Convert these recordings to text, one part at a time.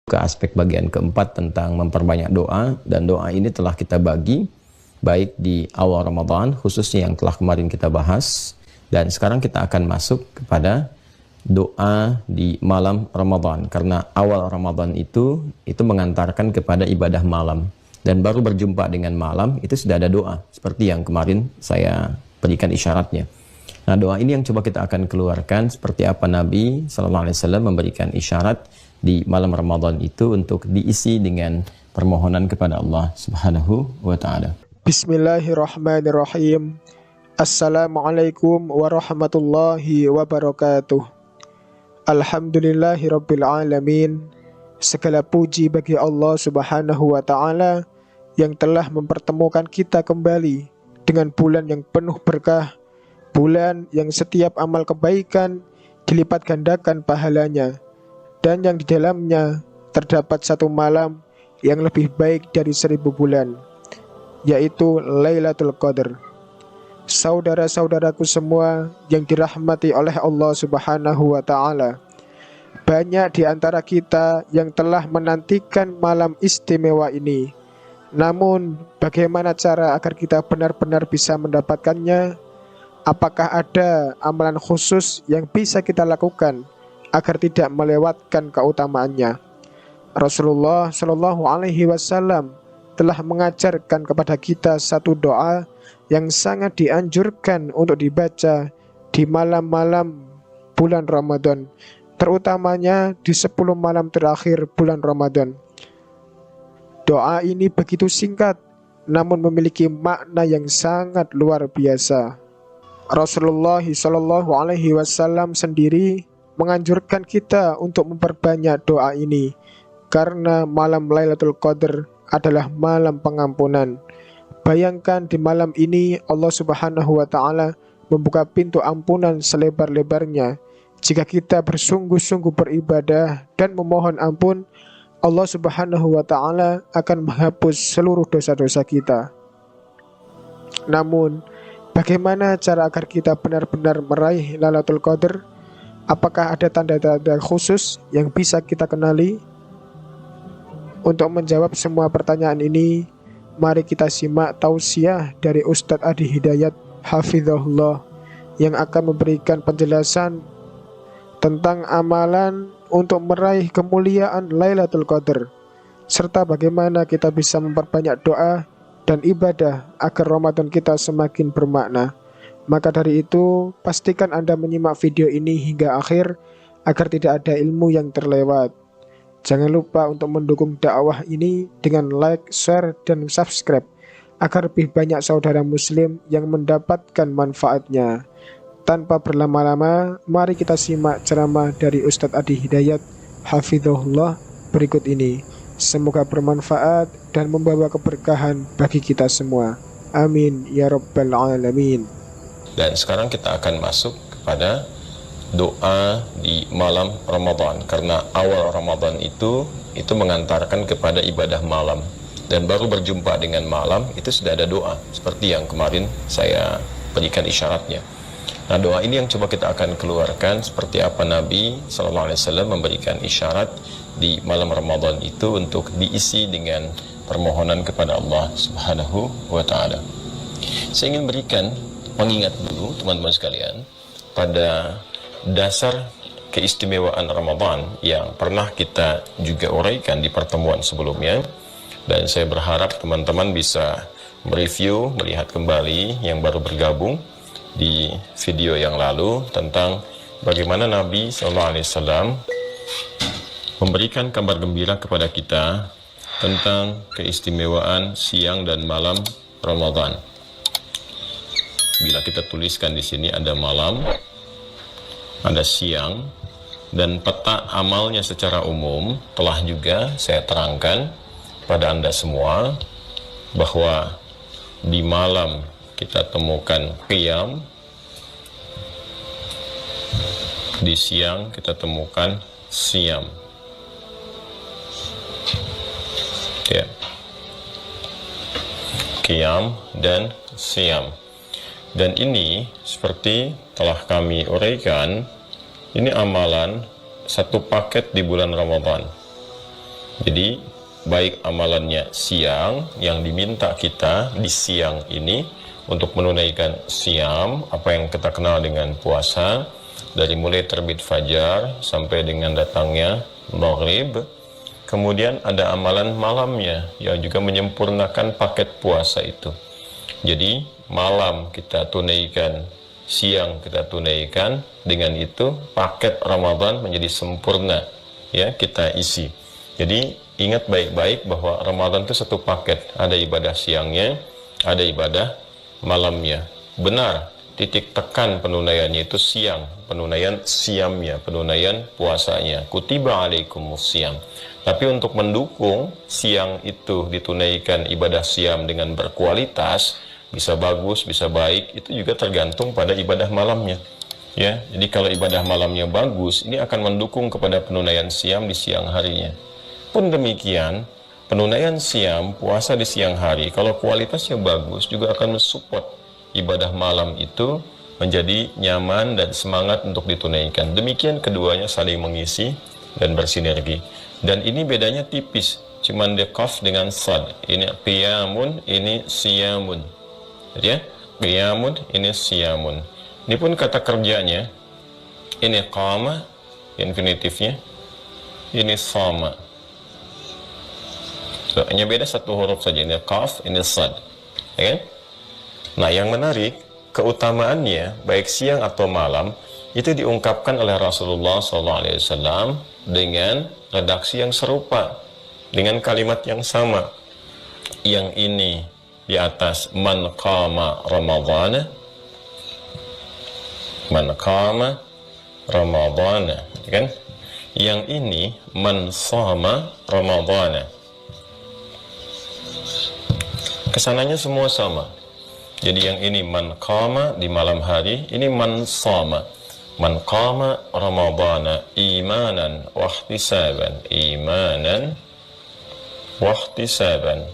ke aspek bagian keempat tentang memperbanyak doa, dan doa ini telah kita bagi baik di awal Ramadan khususnya yang telah kemarin kita bahas, dan sekarang kita akan masuk kepada doa di malam Ramadan, karena awal Ramadan itu mengantarkan kepada ibadah malam, dan baru berjumpa dengan malam itu sudah ada doa seperti yang kemarin saya berikan isyaratnya. Nah, doa ini yang coba kita akan keluarkan seperti apa Nabi SAW memberikan isyarat di malam Ramadan itu untuk diisi dengan permohonan kepada Allah Subhanahu wa Ta'ala. Bismillahirrahmanirrahim. Assalamualaikum warahmatullahi wabarakatuh. Alhamdulillahirabbil alamin. Segala puji bagi Allah Subhanahu wa Ta'ala yang telah mempertemukan kita kembali dengan bulan yang penuh berkah, bulan yang setiap amal kebaikan dilipat gandakan pahalanya, dan yang di dalamnya terdapat satu malam yang lebih baik dari 1000 bulan, yaitu Lailatul Qadar. Saudara-saudaraku semua yang dirahmati oleh Allah Subhanahu wa Ta'ala, banyak di antara kita yang telah menantikan malam istimewa ini. Namun, bagaimana cara agar kita benar-benar bisa mendapatkannya? Apakah ada amalan khusus yang bisa kita lakukan agar tidak melewatkan keutamaannya? Rasulullah Shallallahu Alaihi Wasallam telah mengajarkan kepada kita satu doa yang sangat dianjurkan untuk dibaca di malam-malam bulan Ramadan, terutamanya di 10 malam terakhir bulan Ramadan. Doa ini begitu singkat, namun memiliki makna yang sangat luar biasa. Rasulullah Shallallahu Alaihi Wasallam sendiri menganjurkan kita untuk memperbanyak doa ini, karena malam Lailatul Qadar adalah malam pengampunan. Bayangkan di malam ini Allah Subhanahu wa Ta'ala membuka pintu ampunan selebar-lebarnya. Jika kita bersungguh-sungguh beribadah dan memohon ampun, Allah Subhanahu wa Ta'ala akan menghapus seluruh dosa-dosa kita. Namun, bagaimana cara agar kita benar-benar meraih Lailatul Qadar? Apakah ada tanda-tanda khusus yang bisa kita kenali? Untuk menjawab semua pertanyaan ini, mari kita simak tausiah dari Ustadz Adi Hidayat Hafizahullah yang akan memberikan penjelasan tentang amalan untuk meraih kemuliaan Lailatul Qadar, serta bagaimana kita bisa memperbanyak doa dan ibadah agar Ramadan kita semakin bermakna. Maka dari itu, pastikan Anda menyimak video ini hingga akhir agar tidak ada ilmu yang terlewat. Jangan lupa untuk mendukung dakwah ini dengan like, share, dan subscribe agar lebih banyak saudara muslim yang mendapatkan manfaatnya. Tanpa berlama-lama, mari kita simak ceramah dari Ustadz Adi Hidayat Hafizahullah berikut ini. Semoga bermanfaat dan membawa keberkahan bagi kita semua. Amin ya rabbal alamin. Dan sekarang kita akan masuk kepada doa di malam Ramadan, karena awal Ramadan itu mengantarkan kepada ibadah malam, dan baru berjumpa dengan malam itu sudah ada doa seperti yang kemarin saya berikan isyaratnya. Nah, doa ini yang coba kita akan keluarkan seperti apa Nabi SAW memberikan isyarat di malam Ramadan itu untuk diisi dengan permohonan kepada Allah Subhanahu wa Ta'ala. Saya ingin berikan pengingat dulu teman-teman sekalian pada dasar keistimewaan Ramadan yang pernah kita juga uraikan di pertemuan sebelumnya, dan saya berharap teman-teman bisa mereview, melihat kembali yang baru bergabung di video yang lalu tentang bagaimana Nabi SAW memberikan kabar gembira kepada kita tentang keistimewaan siang dan malam Ramadan. Bila kita tuliskan di sini ada malam, ada siang, dan peta amalnya secara umum telah juga saya terangkan pada Anda semua bahwa di malam kita temukan qiyam, di siang kita temukan siyam. Ya. Qiyam dan siyam. Dan ini seperti telah kami uraikan, ini amalan satu paket di bulan Ramadan. Jadi baik amalannya siang yang diminta kita di siang ini untuk menunaikan siam, apa yang kita kenal dengan puasa, dari mulai terbit fajar sampai dengan datangnya maghrib. Kemudian ada amalan malamnya yang juga menyempurnakan paket puasa itu. Jadi malam kita tunaikan, siang kita tunaikan, dengan itu paket Ramadan menjadi sempurna, ya, kita isi. Jadi ingat baik-baik bahwa Ramadan itu satu paket, ada ibadah siangnya, ada ibadah malamnya. Benar, titik tekan penunaiannya itu siang, penunaian siamnya, penunaian puasanya. Kutiba alaikumus siam. Tapi untuk mendukung siang itu ditunaikan ibadah siam dengan berkualitas, bisa bagus, bisa baik, itu juga tergantung pada ibadah malamnya. Ya, jadi kalau ibadah malamnya bagus, ini akan mendukung kepada penunaian siam di siang harinya. Pun demikian, penunaian siam, puasa di siang hari, kalau kualitasnya bagus, juga akan mensupport ibadah malam itu menjadi nyaman dan semangat untuk ditunaikan. Demikian keduanya saling mengisi dan bersinergi. Dan ini bedanya tipis, cuman qaf dengan sad. Ini qiyamun, ini siyamun. Jadi ya, qiyamun, ini siyamun. Ini pun kata kerjanya, ini qama, infinitifnya, ini sama. So, hanya beda satu huruf saja, ini qaf, ini sad. Ya kan? Nah, yang menarik, keutamaannya baik siang atau malam itu diungkapkan oleh Rasulullah SAW dengan redaksi yang serupa, dengan kalimat yang sama. Yang ini di atas man qama ramadhana, man qama ramadhana, kan? Yang ini man shama ramadhana. Kesananya semua sama. Jadi yang ini man qama di malam hari, ini man shama. Man qama ramadhana imanan wa ihtisaban, imanan wa ihtisaban.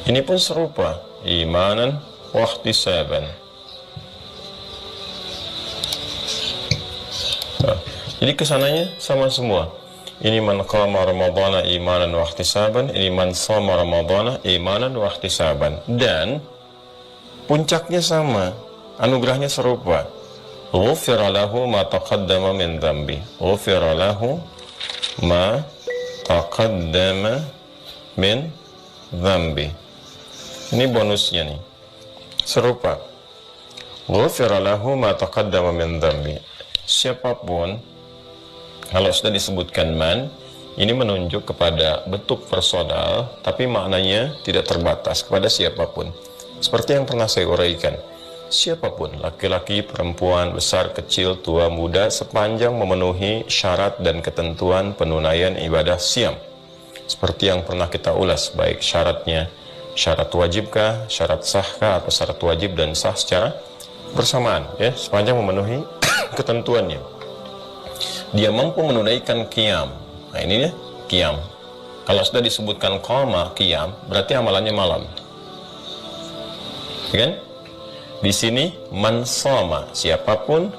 Ini pun serupa, imanan wa ihtisaban. Nah, jadi kesananya sama semua. Ini man qama ramadhana imanan wa ihtisaban, ini man shama ramadhana imanan wa ihtisaban. Dan puncaknya sama, anugerahnya serupa. Ghufira lahu ma taqaddama min dhanbi. Ghufira lahu ma taqaddama min dhanbi. Ini bonusnya nih. Serupa. Ghufira lahu ma taqaddama min dhanbi. Siapapun, kalau sudah disebutkan man, ini menunjuk kepada bentuk personal, tapi maknanya tidak terbatas kepada siapapun. Seperti yang pernah saya uraikan, siapapun, laki-laki, perempuan, besar, kecil, tua, muda, sepanjang memenuhi syarat dan ketentuan penunaian ibadah siam. Seperti yang pernah kita ulas, baik syaratnya, syarat wajibkah, syarat sahkah, atau syarat wajib dan sah secara bersamaan, ya, sepanjang memenuhi ketentuannya. Dia mampu menunaikan qiyam. Nah ini ya, qiyam. Kalau sudah disebutkan qama, qiyam, berarti amalannya malam. Kan? Di sini man shama, siapapun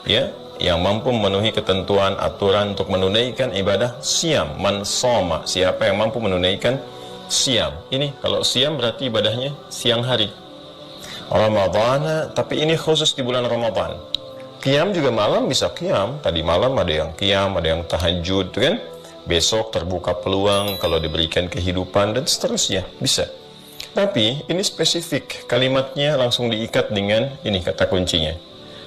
ya yang mampu memenuhi ketentuan aturan untuk menunaikan ibadah siam. Man shama, siapa yang mampu menunaikan siam. Ini kalau siam berarti ibadahnya siang hari. Ramadhan, tapi ini khusus di bulan Ramadan. Qiyam juga malam bisa qiyam. Tadi malam ada yang qiyam, ada yang tahajud, kan? Besok terbuka peluang kalau diberikan kehidupan dan seterusnya, bisa. Tapi ini spesifik, kalimatnya langsung diikat dengan ini kata kuncinya.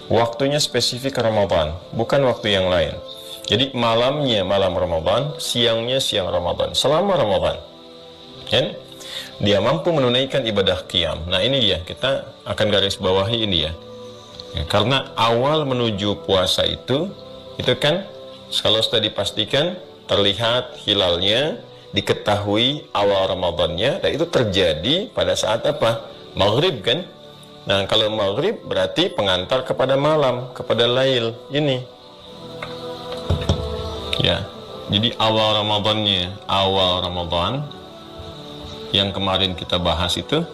Waktunya spesifik Ramadan, bukan waktu yang lain. Jadi malamnya malam Ramadan, siangnya siang Ramadan, selama Ramadan. Kan? Dia mampu menunaikan ibadah qiyam. Nah ini dia, kita akan garis bawahi ini ya. Karena awal menuju puasa itu kan kalau sudah dipastikan terlihat hilalnya, diketahui awal Ramadannya, dan itu terjadi pada saat apa? Maghrib kan? Nah kalau maghrib berarti pengantar kepada malam, kepada lail ini. Ya, jadi awal Ramadannya, awal Ramadan yang kemarin kita bahas itu,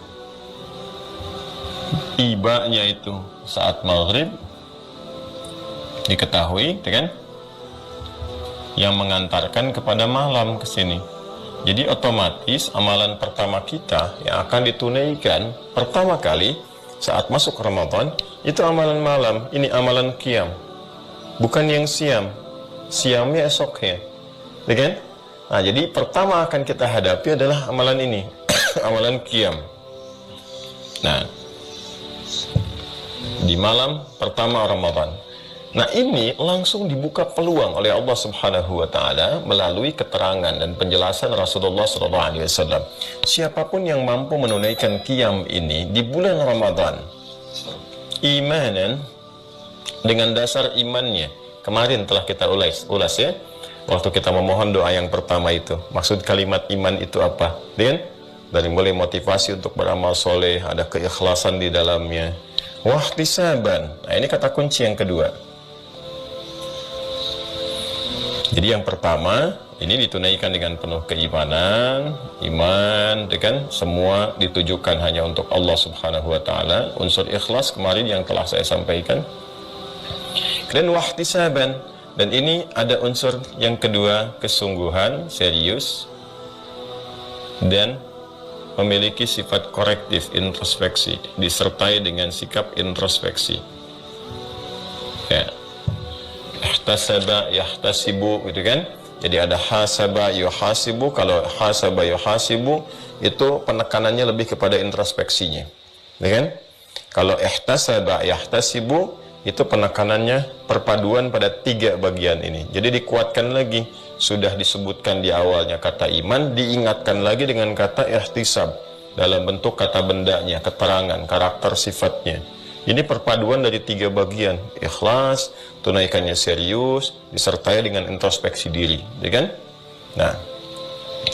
ibanya itu saat maghrib diketahui, kan? yang mengantarkan kepada malam ke sini. Jadi otomatis amalan pertama kita yang akan ditunaikan pertama kali saat masuk Ramadan itu amalan malam. Ini amalan qiyam, bukan yang siam. Siamnya esoknya, ya kan? Nah, jadi pertama akan kita hadapi adalah amalan ini, amalan qiyam. Nah, di malam pertama Ramadan. Nah, ini langsung dibuka peluang oleh Allah Subhanahu wa taala melalui keterangan dan penjelasan Rasulullah SAW. Siapapun yang mampu menunaikan qiyam ini di bulan Ramadan, imanan, dengan dasar imannya. Kemarin telah kita ulas ya, waktu kita memohon doa yang pertama itu. Maksud kalimat iman itu apa? Dari mulai motivasi untuk beramal soleh, ada keikhlasan di dalamnya. Wahtisaban. Nah, ini kata kunci yang kedua. Jadi yang pertama, ini ditunaikan dengan penuh keimanan, iman, kan? Semua ditujukan hanya untuk Allah Subhanahu wa taala. Unsur ikhlas kemarin yang telah saya sampaikan. Dan wahtisaban, dan ini ada unsur yang kedua, kesungguhan, serius, dan memiliki sifat korektif, introspeksi, disertai dengan sikap introspeksi. Ya. Ihtasaba yahtasibu, gitu kan? Jadi ada hasaba yuhasibu. Kalau hasaba yuhasibu itu penekanannya lebih kepada introspeksinya, ya kan? Kalau ihtasaba yahtasibu itu penekanannya perpaduan pada tiga bagian ini. Jadi dikuatkan lagi, sudah disebutkan di awalnya kata iman, diingatkan lagi dengan kata ihtisab dalam bentuk kata bendanya, keterangan, karakter, sifatnya. Ini perpaduan dari tiga bagian, ikhlas, tunaikannya serius, disertai dengan introspeksi diri, ya kan? Nah,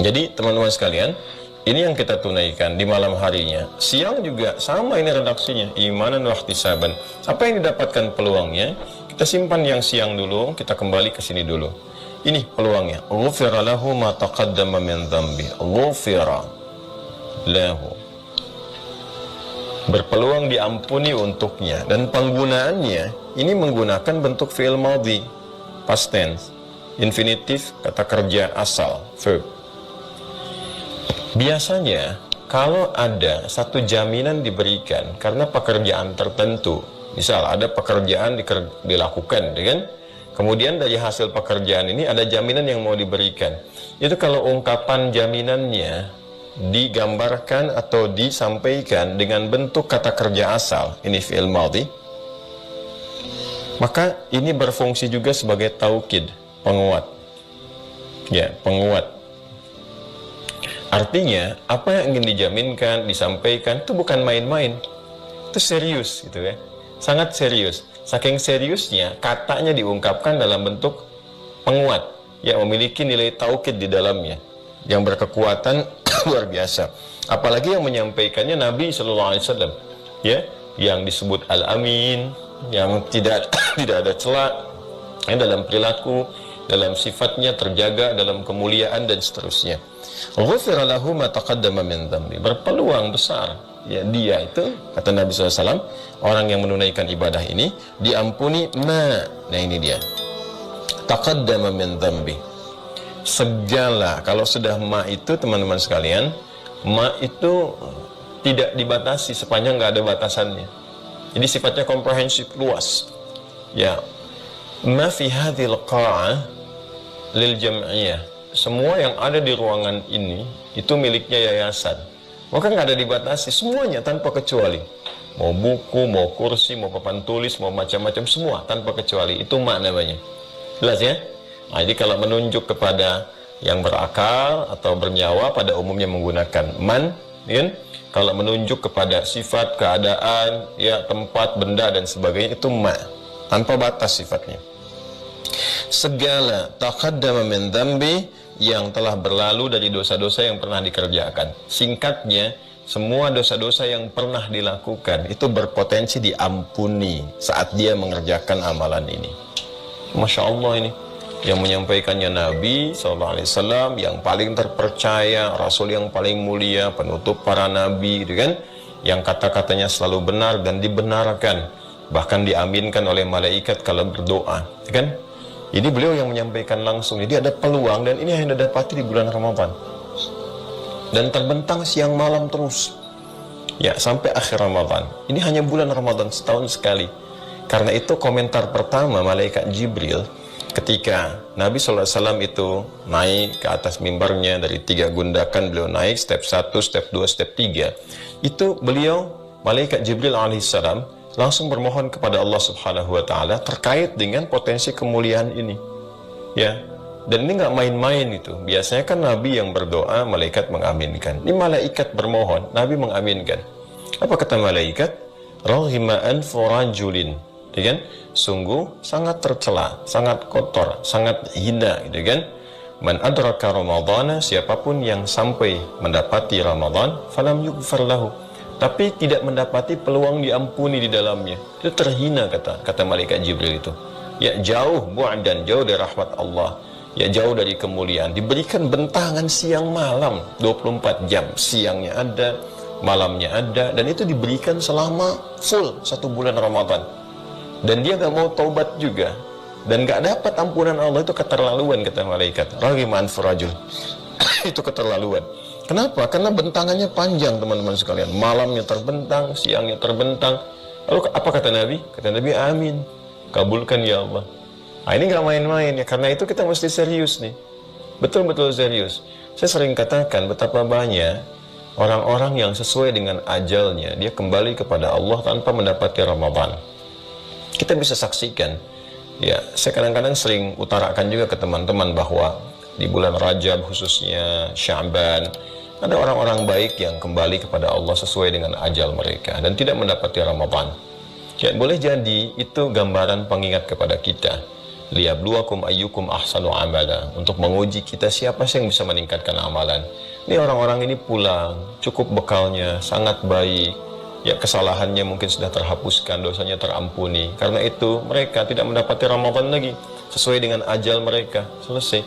jadi teman-teman sekalian, ini yang kita tunaikan di malam harinya. Siang juga sama ini redaksinya, imanan wa ihtisaban. Apa yang didapatkan peluangnya? Kita simpan yang siang dulu, kita kembali ke sini dulu. Ini peluangnya. Ghufira lahu ma taqaddama min dhanbi. Ghufira lahu. Berpeluang diampuni untuknya, dan penggunaannya ini menggunakan bentuk fi'il madhi, past tense, infinitif, kata kerja asal, verb. Biasanya kalau ada satu jaminan diberikan karena pekerjaan tertentu, misal ada pekerjaan dilakukan, kan? Kemudian dari hasil pekerjaan ini ada jaminan yang mau diberikan. Itu kalau ungkapan jaminannya digambarkan atau disampaikan dengan bentuk kata kerja asal, ini fi'il madhi, maka ini berfungsi juga sebagai taukid, penguat. Ya, penguat. Artinya, apa yang ingin dijaminkan, disampaikan, itu bukan main-main. Itu serius, gitu ya. Sangat serius. Saking seriusnya, katanya diungkapkan dalam bentuk penguat, yang memiliki nilai taukid di dalamnya, yang berkekuatan luar biasa. Apalagi yang menyampaikannya Nabi SAW, ya, yang disebut Al-Amin, yang tidak ada celah, yang dalam perilaku, dalam sifatnya terjaga, dalam kemuliaan dan seterusnya. Ghufira lahu ma taqaddama min dhanbi. Berpeluang besar, ya, dia itu, kata Nabi SAW, orang yang menunaikan ibadah ini diampuni ma. Nah, ini dia, taqaddama min dhanbi. Segala, kalau sudah ma itu teman-teman sekalian, ma itu tidak dibatasi sepanjang nggak ada batasannya. Jadi sifatnya komprehensif, luas. Ya, ma fi hadhil qa'ah lil jam'iyah. Semua yang ada di ruangan ini itu miliknya yayasan. Maka nggak ada dibatasi, semuanya tanpa kecuali. Mau buku, mau kursi, mau papan tulis, mau macam-macam, semua tanpa kecuali. Itu ma namanya. Jelas ya? Nah, jadi kalau menunjuk kepada yang berakal atau bernyawa pada umumnya menggunakan man, kan? Kalau menunjuk kepada sifat, keadaan, ya, tempat, benda dan sebagainya, itu ma, tanpa batas sifatnya. Segala taqaddama min dhanbi, yang telah berlalu dari dosa-dosa yang pernah dikerjakan. Singkatnya, semua dosa-dosa yang pernah dilakukan itu berpotensi diampuni saat dia mengerjakan amalan ini. Masya Allah, ini yang menyampaikannya Nabi SAW, yang paling terpercaya, Rasul yang paling mulia, penutup para Nabi, gitu kan? Yang kata-katanya selalu benar dan dibenarkan, bahkan diaminkan oleh malaikat kalau berdoa, gitu kan? Ini beliau yang menyampaikan langsung. Jadi ada peluang, dan ini yang didapati di bulan Ramadan. Dan terbentang siang malam terus. Ya, sampai akhir Ramadan. Ini hanya bulan Ramadan, setahun sekali. Karena itu komentar pertama malaikat Jibril ketika Nabi SAW itu naik ke atas mimbarnya dari 3 gundakan, beliau naik step 1, step 2, step 3. Itu beliau, malaikat Jibril alaihissalam, langsung bermohon kepada Allah Subhanahu wa taala terkait dengan potensi kemuliaan ini. Ya. Dan ini nggak main-main itu. Biasanya kan Nabi yang berdoa, malaikat mengaminkan. Ini malaikat bermohon, Nabi mengaminkan. Apa kata malaikat? Rahima anfu rajulin. Ya kan? Sungguh sangat tercela, sangat kotor, sangat hina, gitu kan? Man adraka ramadhana, siapapun yang sampai mendapati Ramadan, falam yughfar lahu, tapi tidak mendapati peluang diampuni di dalamnya, itu terhina, kata malaikat Jibril itu. Ya, jauh bu'dan, jauh dari rahmat Allah. Ya, jauh dari kemuliaan. Diberikan bentangan siang malam 24 jam, siangnya ada, malamnya ada, dan itu diberikan selama full 1 bulan Ramadan. Dan dia gak mau taubat juga, dan gak dapat ampunan Allah. Itu keterlaluan, kata malaikat. Rahiman furajul. Itu keterlaluan. Kenapa? Karena bentangannya panjang, teman-teman sekalian. Malamnya terbentang, siangnya terbentang. Lalu apa kata Nabi? Kata Nabi, amin, kabulkan ya Allah. Nah, ini gak main-main ya. Karena itu kita mesti serius nih. Betul-betul serius. Saya sering katakan betapa banyak orang-orang yang sesuai dengan ajalnya, dia kembali kepada Allah tanpa mendapati Ramadan. Kita bisa saksikan, ya, saya kadang-kadang sering utarakan juga ke teman-teman bahwa di bulan Rajab khususnya, Sya'ban, ada orang-orang baik yang kembali kepada Allah sesuai dengan ajal mereka dan tidak mendapati Ramadan. Ya, boleh jadi itu gambaran pengingat kepada kita. Liyabluwakum ayyukum ahsanu amala, untuk menguji kita siapa sih yang bisa meningkatkan amalan. Ini orang-orang ini pulang, cukup bekalnya, sangat baik. Ya, kesalahannya mungkin sudah terhapuskan, dosanya terampuni. Karena itu mereka tidak mendapati Ramadan lagi sesuai dengan ajal mereka. Selesai.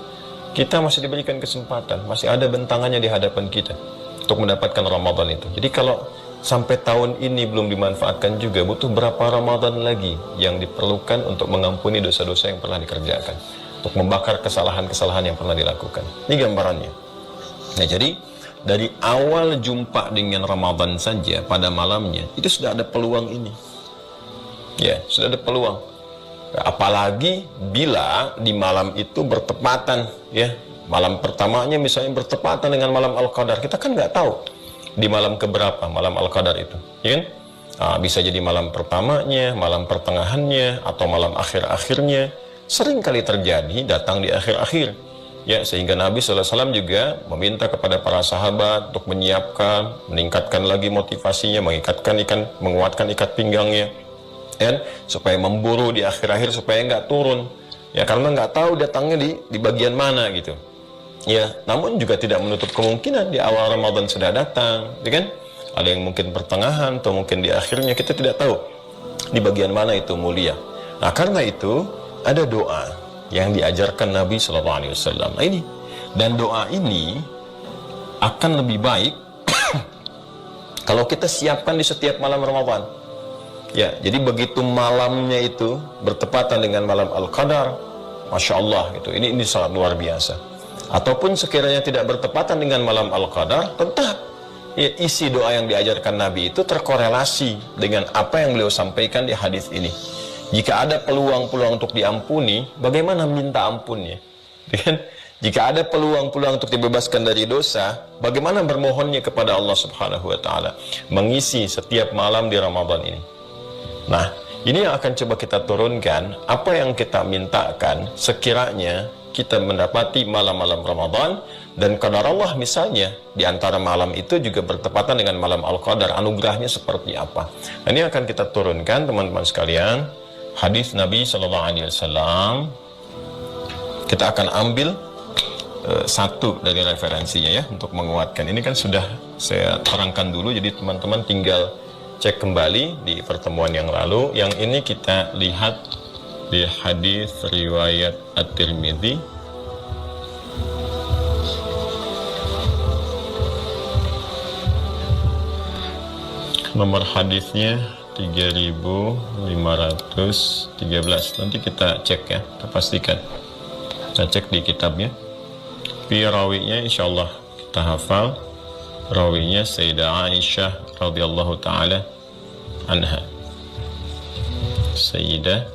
Kita masih diberikan kesempatan, masih ada bentangannya di hadapan kita untuk mendapatkan Ramadan itu. Jadi kalau sampai tahun ini belum dimanfaatkan juga, butuh berapa Ramadan lagi yang diperlukan untuk mengampuni dosa-dosa yang pernah dikerjakan, untuk membakar kesalahan-kesalahan yang pernah dilakukan. Ini gambarannya. Nah, jadi dari awal jumpa dengan Ramadan saja pada malamnya, itu sudah ada peluang ini. Ya, sudah ada peluang. Apalagi bila di malam itu bertepatan, ya, malam pertamanya misalnya bertepatan dengan malam Al-Qadar. Kita kan nggak tahu di malam keberapa malam Al-Qadar itu, ya kan? Nah, bisa jadi malam pertamanya, malam pertengahannya, atau malam akhir-akhirnya. Sering kali terjadi datang di akhir-akhir. Ya, sehingga Nabi SAW juga meminta kepada para sahabat untuk menyiapkan, meningkatkan lagi motivasinya, menguatkan ikat pinggangnya, ya, supaya memburu di akhir-akhir supaya nggak turun. Ya, karena nggak tahu datangnya di bagian mana gitu. Ya, namun juga tidak menutup kemungkinan di awal Ramadan sudah datang, ya kan? Ada yang mungkin pertengahan atau mungkin di akhirnya, kita tidak tahu di bagian mana itu mulia. Nah, karena itu ada doa yang diajarkan Nabi SAW. Nah, ini, dan doa ini akan lebih baik kalau kita siapkan di setiap malam Ramadan. Ya, jadi begitu malamnya itu bertepatan dengan malam Al-Qadar, Masya Allah gitu. Ini sangat luar biasa. Ataupun sekiranya tidak bertepatan dengan malam Al-Qadar, tetap ya, isi doa yang diajarkan Nabi itu terkorelasi dengan apa yang beliau sampaikan di hadis ini. Jika ada peluang-peluang untuk diampuni, bagaimana minta ampunnya? Jika ada peluang-peluang untuk dibebaskan dari dosa, bagaimana bermohonnya kepada Allah Subhanahu wa taala, mengisi setiap malam di Ramadan ini. Nah, ini yang akan coba kita turunkan, apa yang kita mintakan sekiranya kita mendapati malam-malam Ramadan, dan qadar Allah misalnya di antara malam itu juga bertepatan dengan malam Al-Qadar, anugerahnya seperti apa. Ini akan kita turunkan, teman-teman sekalian. Hadis Nabi SAW, kita akan ambil satu dari referensinya ya, untuk menguatkan. Ini kan sudah saya terangkan dulu, jadi teman-teman tinggal cek kembali di pertemuan yang lalu. Yang ini kita lihat di hadis riwayat At-Tirmidzi. Nomor hadisnya 3513. Nanti kita cek ya, kita pastikan. Kita cek di kitabnya. Tapi rawinya insyaallah kita hafal. Rawinya Sayyidah Aisyah radhiyallahu taala anha. Sayyidah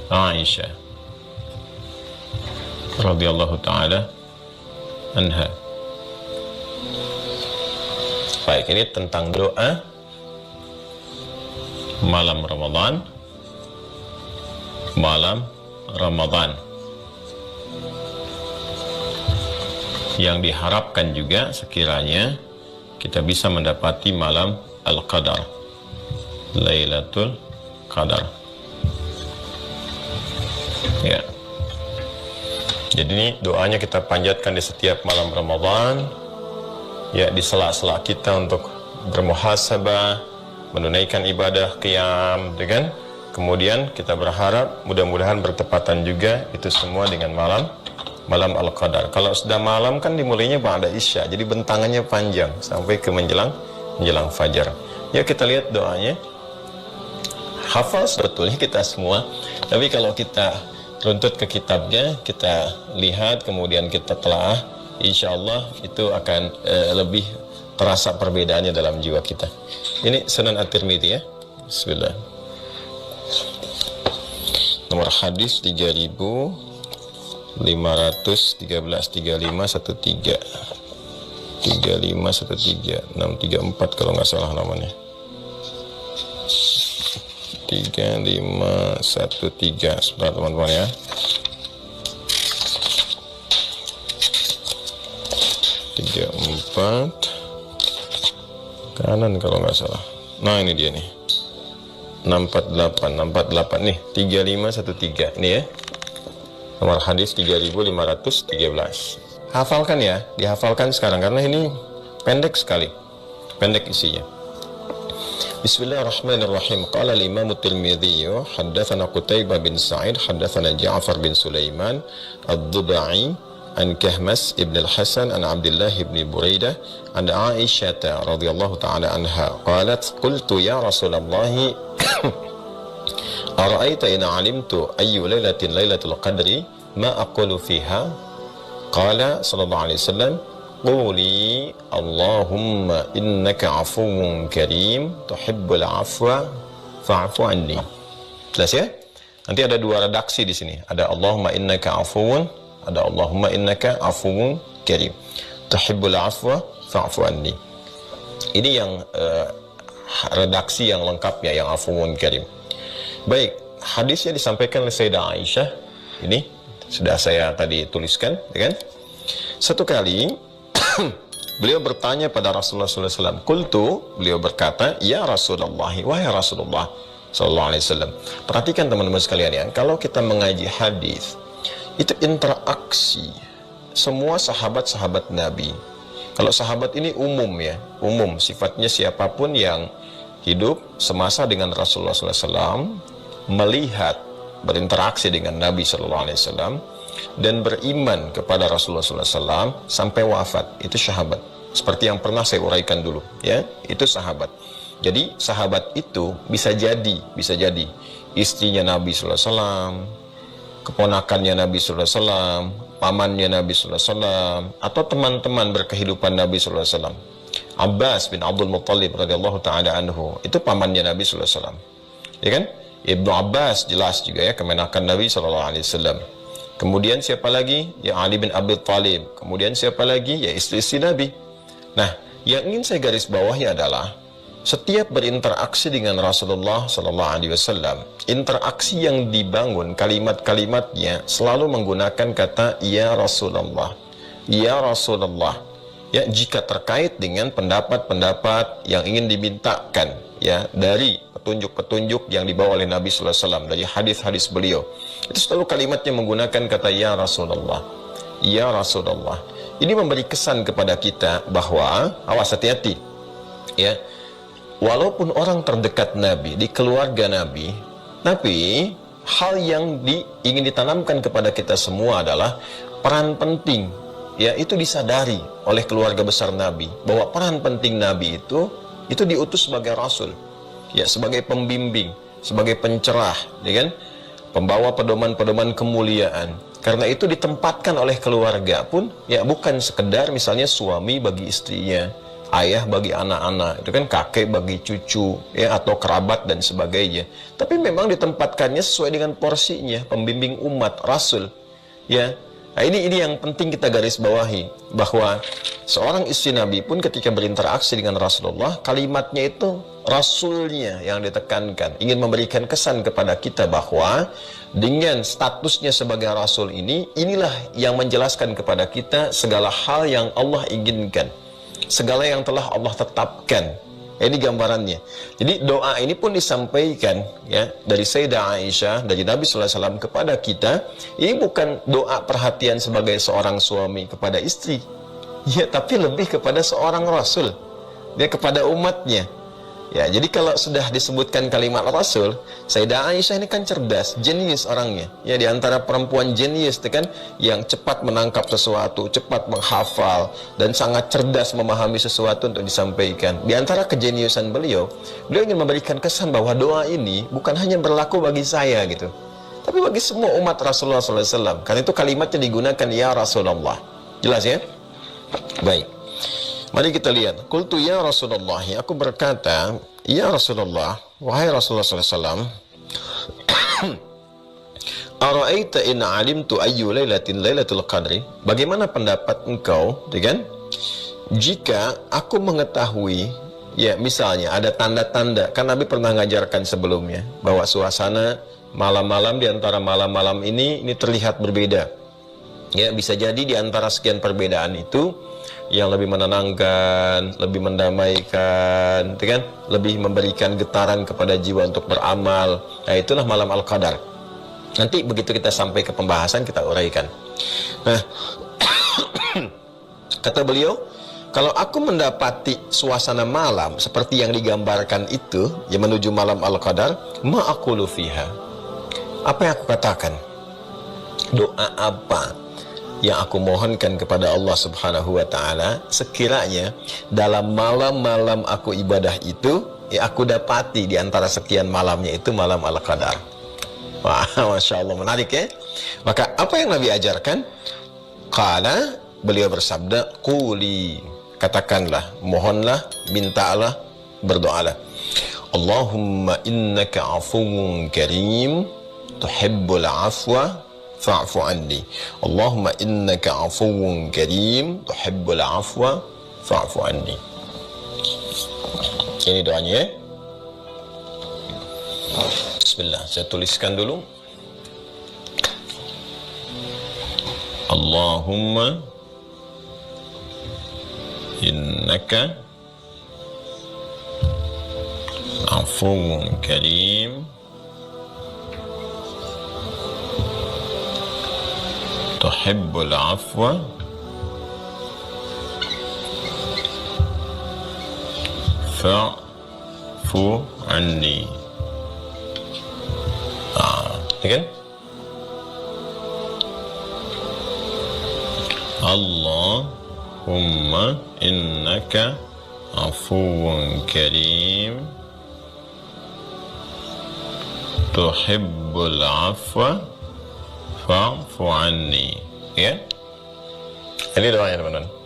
Aisyah radhiyallahu taala anha. Baik, ini tentang doa malam Ramadan. Malam Ramadan yang diharapkan juga sekiranya kita bisa mendapati malam Al-Qadar, Lailatul Qadar. Ya. Jadi ini doanya kita panjatkan di setiap malam Ramadan. Ya, di sela-sela kita untuk bermuhasabah, menunaikan ibadah qiyam, kan? Kemudian kita berharap mudah-mudahan bertepatan juga itu semua dengan malam Al-Qadar. Kalau sudah malam kan dimulainya ba'da Isya, jadi bentangannya panjang sampai ke menjelang fajar. Ya, kita lihat doanya. Hafal sebetulnya kita semua, tapi kalau kita runtut ke kitabnya, kita lihat kemudian kita telah, insyaallah itu akan lebih terasa perbedaannya dalam jiwa kita. Ini Sunan At-Tirmidzi ya. Bismillah. Nomor hadis 3513 634 kalau nggak salah namanya. 3513 sebentar teman-teman ya. 34 kanan kalau nggak salah. Nah ini dia nih, 648 nih, 3513 ini ya. Nomor hadis 3513. Hafalkan ya, dihafalkan sekarang karena ini pendek sekali, pendek isinya. Bismillahirrahmanirrahim. Qala al-Imam At-Tirmidzi haddatsana Qutaibah bin Sa'id haddatsana Ja'far bin Sulaiman ad-Dubai an Kahmas ibn al-Hasan an Abdullah ibn Buraidah an Aisyah radhiyallahu ta'ala anha qalat qultu ya Rasulullah ara'aita in 'alimtu ayyu lailatin lailatul qadri ma aqulu fiha qala sallallahu alaihi wasallam quli Allahumma innaka afuwun karim tuhibbul afwa fa'fu anni. Jelas ya? Nanti ada dua redaksi di sini. Ada Allahumma innaka afuwun, ada Allahumma innaka afuwun karim tuhibbul afwa fa'fu anni. Ini yang redaksi yang lengkapnya, yang afuwun karim. Baik, hadisnya disampaikan oleh Sayyidah Aisyah. Ini sudah saya tadi tuliskan, ya kan? Satu kali beliau bertanya pada Rasulullah SAW. Qultu, beliau berkata, ya Rasulullah, wahai Rasulullah sallallahu alaihi wasallam. Perhatikan teman-teman sekalian ya, kalau kita mengaji hadis, itu interaksi semua sahabat-sahabat Nabi. Kalau sahabat ini umum ya, umum sifatnya, siapapun yang hidup semasa dengan Rasulullah SAW, melihat, berinteraksi dengan Nabi SAW, dan beriman kepada Rasulullah SAW sampai wafat, itu sahabat. Seperti yang pernah saya uraikan dulu, ya, itu sahabat. Jadi sahabat itu bisa jadi istrinya Nabi SAW, keponakannya Nabi SAW, pamannya Nabi SAW, atau teman-teman berkehidupan Nabi SAW. Abbas bin Abdul Muttalib radhiyallahu ta'ala anhu, itu pamannya Nabi SAW, ya kan? Ibnu Abbas jelas juga ya, kemenakan Nabi SAW. Kemudian siapa lagi? Ya Ali bin Abi Thalib. Kemudian siapa lagi? Ya istri-istri Nabi. Nah, yang ingin saya garis bawahi adalah setiap berinteraksi dengan Rasulullah SAW, interaksi yang dibangun, kalimat-kalimatnya selalu menggunakan kata ya Rasulullah, ya Rasulullah. Ya, jika terkait dengan pendapat-pendapat yang ingin dimintakan ya dari petunjuk-petunjuk yang dibawa oleh Nabi SAW dari hadis-hadis beliau, itu selalu kalimatnya menggunakan kata ya Rasulullah, ya Rasulullah. Ini memberi kesan kepada kita bahwa awas, hati-hati ya, walaupun orang terdekat Nabi, di keluarga Nabi, tapi hal yang ingin ditanamkan kepada kita semua adalah peran penting ya, itu disadari oleh keluarga besar Nabi bahwa peran penting Nabi itu diutus sebagai Rasul. ya, sebagai pembimbing, sebagai pencerah, ya kan, pembawa pedoman-pedoman kemuliaan. Karena itu ditempatkan oleh keluarga pun ya bukan sekedar misalnya suami bagi istrinya, ayah bagi anak-anak, itu kan kakek bagi cucu ya, atau kerabat dan sebagainya. Tapi memang ditempatkannya sesuai dengan porsinya, pembimbing umat, rasul. Ya. Nah, ini yang penting kita garis bawahi, bahwa seorang istri Nabi pun ketika berinteraksi dengan Rasulullah, kalimatnya itu rasulnya yang ditekankan, ingin memberikan kesan kepada kita bahwa dengan statusnya sebagai rasul ini, inilah yang menjelaskan kepada kita segala hal yang Allah inginkan, segala yang telah Allah tetapkan. Ini gambarannya. Jadi doa ini pun disampaikan ya dari Sayyidah Aisyah, dari Nabi SAW kepada kita. Ini bukan doa perhatian sebagai seorang suami kepada istri, ya, tapi lebih kepada seorang rasul, dia kepada umatnya. Ya, jadi kalau sudah disebutkan kalimat Rasul, Sayyidah Aisyah ini kan cerdas, jenius orangnya. Ya, di antara perempuan jenius itu kan yang cepat menangkap sesuatu, cepat menghafal, dan sangat cerdas memahami sesuatu untuk disampaikan. Di antara kejeniusan beliau ingin memberikan kesan bahwa doa ini bukan hanya berlaku bagi saya gitu, tapi bagi semua umat Rasulullah SAW. Karena itu kalimatnya digunakan ya Rasulullah. Jelas ya? Baik. Mari kita lihat. Qultu ya Rasulullah, aku berkata, ya Rasulullah, wahai Rasulullah SAW, ara'aita in alimtu ayyu lailatin lailatul qadri, bagaimana pendapat engkau, kan, jika aku mengetahui, ya misalnya ada tanda-tanda, kan Nabi pernah mengajarkan sebelumnya bahwa suasana malam-malam di antara malam-malam ini terlihat berbeda. Ya, bisa jadi di antara sekian perbedaan itu yang lebih menenangkan, lebih mendamaikan, kan? Lebih memberikan getaran kepada jiwa untuk beramal. Nah, itulah malam Al-Qadar. Nanti begitu kita sampai ke pembahasan kita uraikan. Nah, kata beliau, kalau aku mendapati suasana malam seperti yang digambarkan itu, yang menuju malam Al-Qadar, ma aqulu fiha. Apa yang aku katakan? Doa apa yang aku mohonkan kepada Allah Subhanahu wa ta'ala sekiranya dalam malam-malam aku ibadah itu, ya aku dapati di antara sekian malamnya itu malam Al-Qadar. Wah, Masya Allah, menarik ya. Maka apa yang Nabi ajarkan? Qala, beliau bersabda, quli, katakanlah, mohonlah, mintalah, berdoalah. Allahumma innaka afuwun karim, tuhibbul afwa fa'fu anni. Allahumma innaka afuwun karim, tuhibbul afwa fa'fu anni. Ini doanya ya. Bismillah, saya tuliskan dulu. Allahumma innaka afuwun karim, tuhibbul afwa fa'fu anni. Kan? Allahumma innaka afuwun karim, tuhibbul afwa fa'fu anni. Ya, ini doanya teman-teman.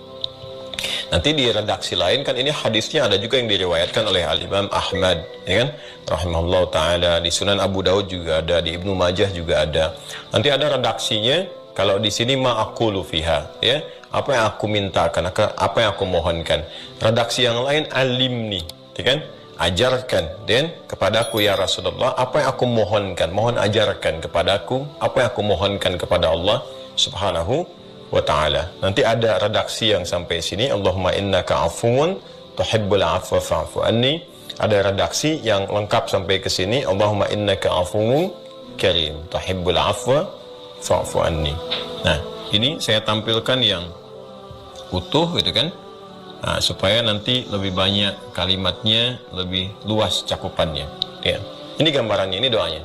Nanti di redaksi lain kan ini hadisnya ada juga yang diriwayatkan oleh Al-Imam Ahmad, ya kan, rahimahullah ta'ala. Di Sunan Abu Daud juga ada, di Ibnu Majah juga ada. Nanti ada redaksinya. Kalau di sini ma'akulu fiha, ya, apa yang aku mintakan, apa yang aku mohonkan. Redaksi yang lain alimni, ya kan, ajarkan dan kepadaku ya Rasulullah apa yang aku mohonkan, mohon ajarkan kepadaku apa yang aku mohonkan kepada Allah Subhanahu wa ta'ala. Nanti ada redaksi yang sampai sini, Allahumma innaka afuwun tuhibbul afwa fa'fu anni. Ada redaksi yang lengkap sampai ke sini, Allahumma innaka afuwun karim, tuhibbul afwa fa'fu anni. Nah, ini saya tampilkan yang utuh gitu kan. Nah, supaya nanti lebih banyak kalimatnya, lebih luas cakupannya. Ya. Ini gambarannya, ini doanya.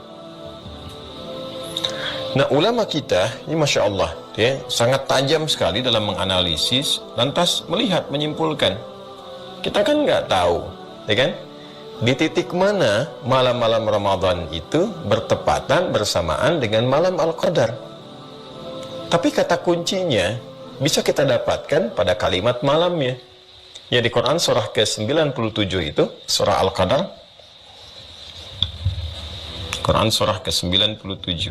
Nah, ulama kita ini Masya Allah, ya, sangat tajam sekali dalam menganalisis, lantas melihat, menyimpulkan. Kita kan nggak tahu, ya kan? di titik mana malam-malam Ramadan itu bertepatan bersamaan dengan malam Al-Qadar. Tapi kata kuncinya bisa kita dapatkan pada kalimat malamnya. Ya, di Quran surah ke-97 itu, surah Al-Qadar. Quran surah ke-97.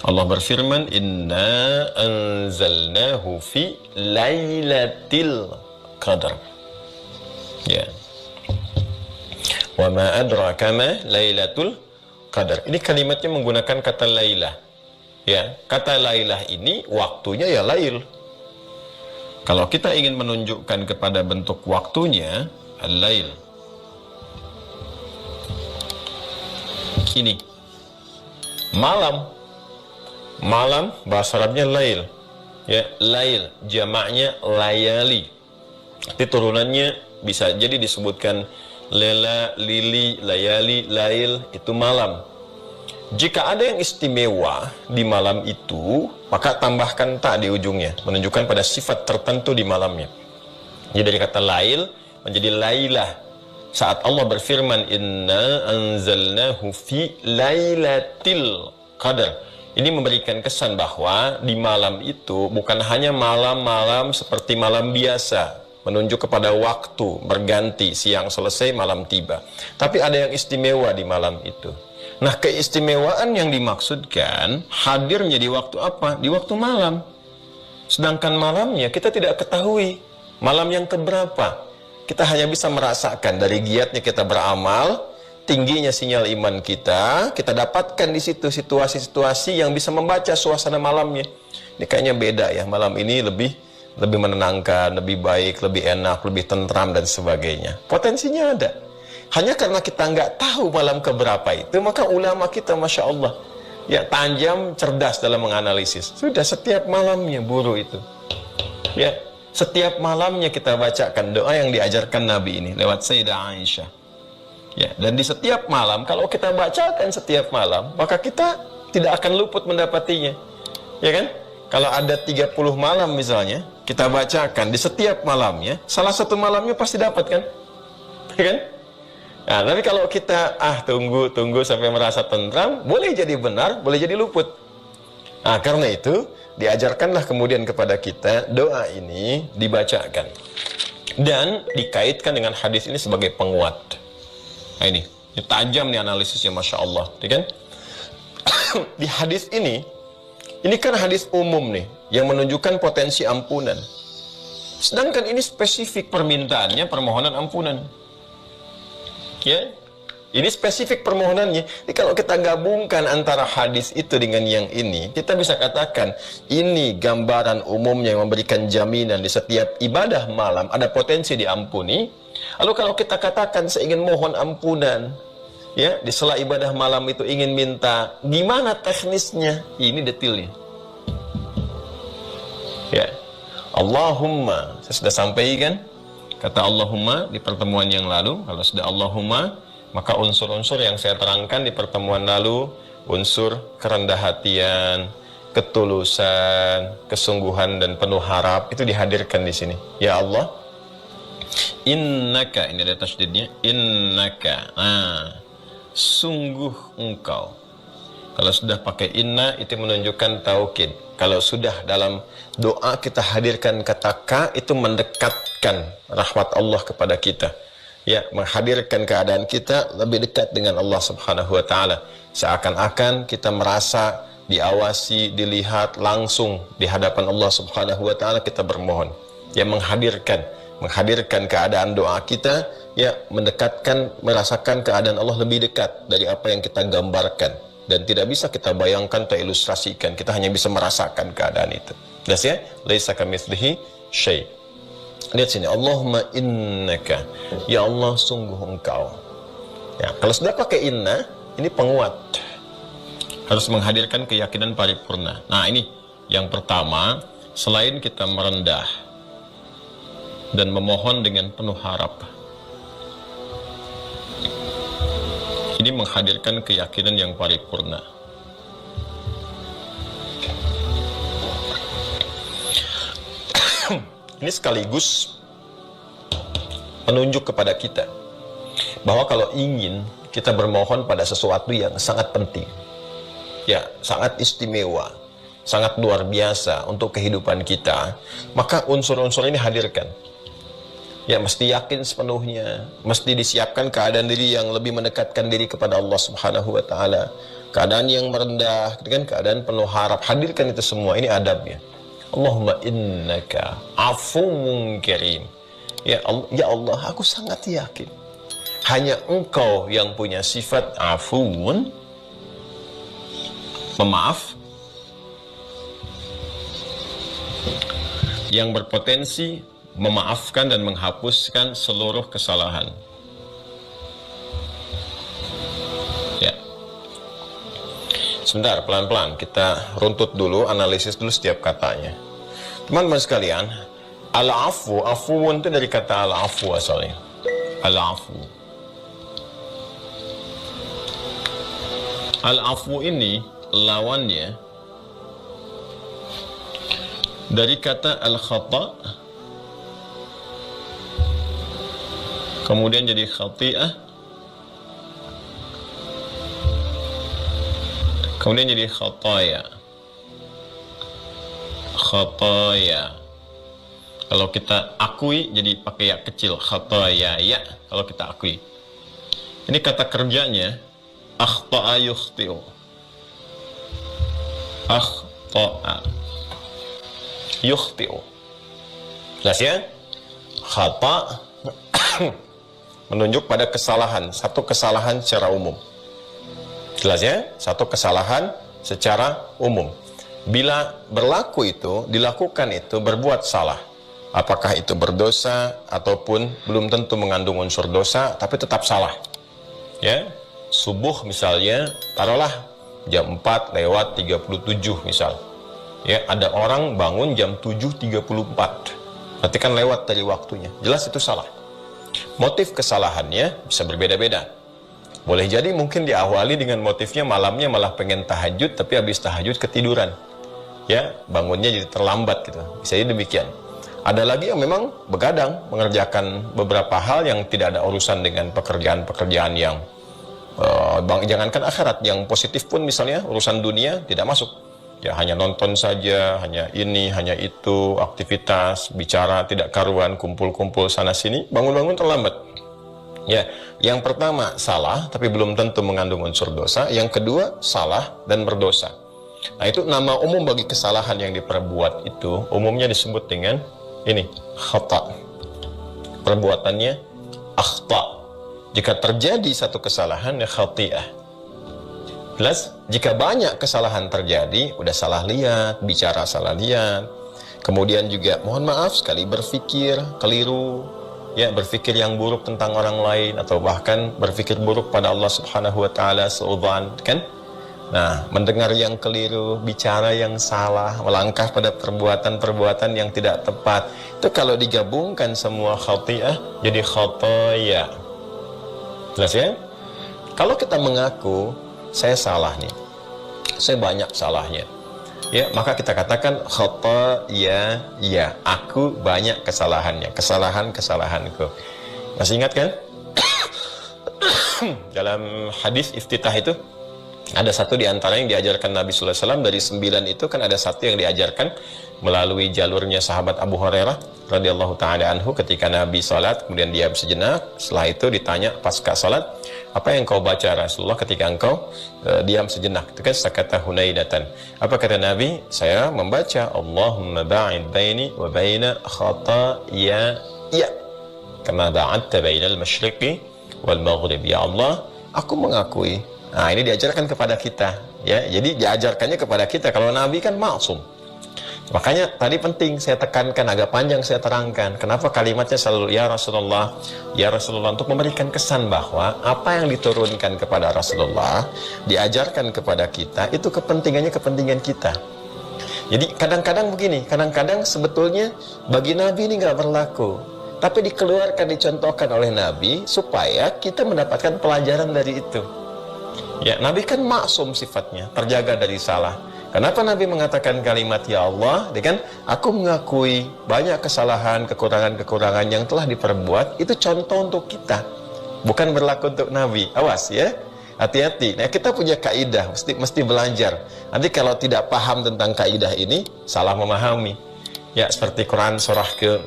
Allah berfirman, "Inna anzalnahu fi lailatul qadar." Ya. Wa ma adraka ma lailatul qadar. Ini kalimatnya menggunakan kata lailah. Ya, kata lailah ini waktunya ya lail. Kalau kita ingin menunjukkan kepada bentuk waktunya, al-lail. Ini malam. Malam bahasa Arabnya lail. Ya, lail jamaknya layali. Itu turunannya bisa jadi disebutkan lela, lili, layali, lail, itu malam. Jika ada yang istimewa di malam itu, maka tambahkan ta di ujungnya, menunjukkan pada sifat tertentu di malamnya. Jadi dari kata lail menjadi lailah. Saat Allah berfirman, "Inna anzalnahu fi lailatul qadar." Ini memberikan kesan bahwa di malam itu bukan hanya malam-malam seperti malam biasa, menunjuk kepada waktu berganti, siang selesai, malam tiba. Tapi ada yang istimewa di malam itu. Nah, keistimewaan yang dimaksudkan hadirnya di waktu apa? Di waktu malam. Sedangkan malamnya kita tidak ketahui malam yang keberapa. Kita hanya bisa merasakan dari giatnya kita beramal, tingginya sinyal iman kita dapatkan di situ situasi-situasi yang bisa membaca suasana malamnya. Ini kayaknya beda ya, malam ini lebih menenangkan, lebih baik, lebih enak, lebih tentram dan sebagainya. Potensinya ada. Hanya karena kita nggak tahu malam keberapa itu, maka ulama kita, Masya Allah, ya tajam, cerdas dalam menganalisis. Sudah setiap malamnya buru itu. Ya, setiap malamnya kita bacakan doa yang diajarkan Nabi ini lewat Sayyidah Aisyah. Ya, dan di setiap malam, kalau kita bacakan setiap malam, maka kita tidak akan luput mendapatinya. Ya kan? Kalau ada 30 malam misalnya, kita bacakan di setiap malamnya, salah satu malamnya pasti dapat kan? Ya kan? Nah, tapi kalau kita tunggu sampai merasa tentram, boleh jadi benar, boleh jadi luput. Nah, karena itu diajarkanlah kemudian kepada kita doa ini dibacakan dan dikaitkan dengan hadis ini sebagai penguat. Nah, ini tajam nih analisisnya, Masya Allah, ya kan? Di hadis ini kan hadis umum nih yang menunjukkan potensi ampunan. Sedangkan ini spesifik permintaannya permohonan ampunan. Ya, ini spesifik permohonannya. Jadi kalau kita gabungkan antara hadis itu dengan yang ini, kita bisa katakan ini gambaran umumnya yang memberikan jaminan di setiap ibadah malam ada potensi diampuni. Lalu kalau kita katakan saya ingin mohon ampunan, ya di sela ibadah malam itu ingin minta, gimana teknisnya? Ini detailnya. Ya, Allahumma, saya sudah sampaikan. Kata Allahumma di pertemuan yang lalu. Kalau sudah Allahumma, maka unsur-unsur yang saya terangkan di pertemuan lalu, unsur kerendah hatian, ketulusan, kesungguhan dan penuh harap itu dihadirkan di sini. Ya Allah, innaka, ini ada tasydidnya, innaka, sungguh engkau. Kalau sudah pakai inna itu menunjukkan taukid. Kalau sudah dalam doa kita hadirkan kata ka, itu mendekatkan rahmat Allah kepada kita. Ya, menghadirkan keadaan kita lebih dekat dengan Allah Subhanahu wa taala. Seakan-akan kita merasa diawasi, dilihat langsung di hadapan Allah Subhanahu wa taala, kita bermohon. Ya, menghadirkan keadaan doa kita, ya mendekatkan, merasakan keadaan Allah lebih dekat dari apa yang kita gambarkan. Dan tidak bisa kita bayangkan atau ilustrasikan, kita hanya bisa merasakan keadaan itu. Jelas ya? Laisa kamitslihi syai'. Lihat sini, Allahumma innaka, ya Allah sungguh engkau. Ya, kalau sudah pakai inna, ini penguat. Harus menghadirkan keyakinan paripurna. Nah, ini yang pertama, selain kita merendah dan memohon dengan penuh harap, ini menghadirkan keyakinan yang paripurna. Ini sekaligus penunjuk kepada kita bahwa kalau ingin kita bermohon pada sesuatu yang sangat penting, ya, sangat istimewa, sangat luar biasa untuk kehidupan kita, maka unsur-unsur ini hadirkan. Ya, mesti yakin sepenuhnya, mesti disiapkan keadaan diri yang lebih mendekatkan diri kepada Allah Subhanahu wa taala. Keadaan yang merendah, dengan keadaan penuh harap, hadirkan itu semua. Ini adabnya. Allahumma innaka afuwun karim. Ya Allah, aku sangat yakin hanya Engkau yang punya sifat afuwun, pemaaf, yang berpotensi memaafkan dan menghapuskan seluruh kesalahan. Ya. Sebentar, pelan-pelan kita runtut dulu, analisis dulu setiap katanya. Teman-teman sekalian, al-afu, afuun itu dari kata al-afu asalnya. Al-afu. Al-afu ini lawannya dari kata al-khata', kemudian jadi khati'ah, kemudian jadi khataya. Khataya. Kalau kita akui jadi pakai ya kecil, khataya ya. Kalau kita akui. Ini kata kerjanya akhta'a yukhti'u. Akhta'a yukhti'u. Jelas ya? Khata' menunjuk pada kesalahan, satu kesalahan secara umum. Jelas ya? Satu kesalahan secara umum. Bila berlaku itu, dilakukan itu, berbuat salah, apakah itu berdosa ataupun belum tentu mengandung unsur dosa, tapi tetap salah. Ya, subuh misalnya, taruhlah jam 4 lewat 37 misal. Ya, ada orang bangun jam 7.34. Berarti kan lewat dari waktunya. Jelas itu salah. Motif kesalahannya bisa berbeda-beda. Boleh jadi mungkin diawali dengan motifnya malamnya malah pengen tahajud, tapi habis tahajud ketiduran. Ya, bangunnya jadi terlambat gitu. Bisa jadi demikian. Ada lagi yang memang begadang mengerjakan beberapa hal yang tidak ada urusan dengan pekerjaan-pekerjaan yang jangankan akhirat, yang positif pun misalnya urusan dunia tidak masuk. Ya, hanya nonton saja, hanya ini, hanya itu, aktivitas, bicara tidak karuan, kumpul-kumpul sana sini, bangun-bangun terlambat. Ya, yang pertama salah tapi belum tentu mengandung unsur dosa, yang kedua salah dan berdosa. Nah, itu nama umum bagi kesalahan yang diperbuat itu umumnya disebut dengan ini, khata. Perbuatannya akhta. Jika terjadi satu kesalahan, ya khati'ah. Jelas, jika banyak kesalahan terjadi, udah salah lihat, bicara salah lihat, kemudian juga mohon maaf sekali berpikir keliru, ya, berpikir yang buruk tentang orang lain, atau bahkan berpikir buruk pada Allah Subhanahu wa taala, suudzon, kan? Nah, mendengar yang keliru, bicara yang salah, melangkah pada perbuatan-perbuatan yang tidak tepat, itu kalau digabungkan semua khati'ah jadi khataya. Jelas ya? Kalau kita mengaku saya salah nih, saya banyak salahnya, ya, maka kita katakan khataya, ya, aku banyak kesalahannya, kesalahanku. Masih ingat kan? Dalam hadis iftitah itu ada satu di antara yang diajarkan Nabi Sallallahu Alaihi Wasallam. Dari 9 itu kan ada satu yang diajarkan melalui jalurnya sahabat Abu Hurairah radhiyallahu taala anhu. Ketika Nabi salat kemudian diam sejenak, setelah itu ditanya pasca salat, apa yang kau baca Rasulullah ketika engkau diam sejenak? Itu kan sakata hunaidatan. Apa kata Nabi? Saya membaca Allahumma ba'id baini wa baina khataaya, ya, kama ba'adta bainal masyriqi wal maghrib. Ya Allah, aku mengakui. Nah, ini diajarkan kepada kita, ya. Jadi diajarkannya kepada kita. Kalau Nabi kan maksum. Makanya tadi penting saya tekankan, agak panjang saya terangkan kenapa kalimatnya selalu ya Rasulullah untuk memberikan kesan bahwa apa yang diturunkan kepada Rasulullah, diajarkan kepada kita, itu kepentingannya kepentingan kita. Jadi kadang-kadang begini, kadang-kadang sebetulnya bagi Nabi ini nggak berlaku, tapi dikeluarkan, dicontohkan oleh Nabi supaya kita mendapatkan pelajaran dari itu. Ya, Nabi kan maksum sifatnya, terjaga dari salah. Kenapa Nabi mengatakan kalimat ya Allah? Dia kan, aku mengakui banyak kesalahan, kekurangan-kekurangan yang telah diperbuat. Itu contoh untuk kita. bukan berlaku untuk Nabi. Awas ya, hati-hati. Nah, kita punya kaidah, mesti belajar. Nanti kalau tidak paham tentang kaidah ini, salah memahami. Ya, seperti Quran surah ke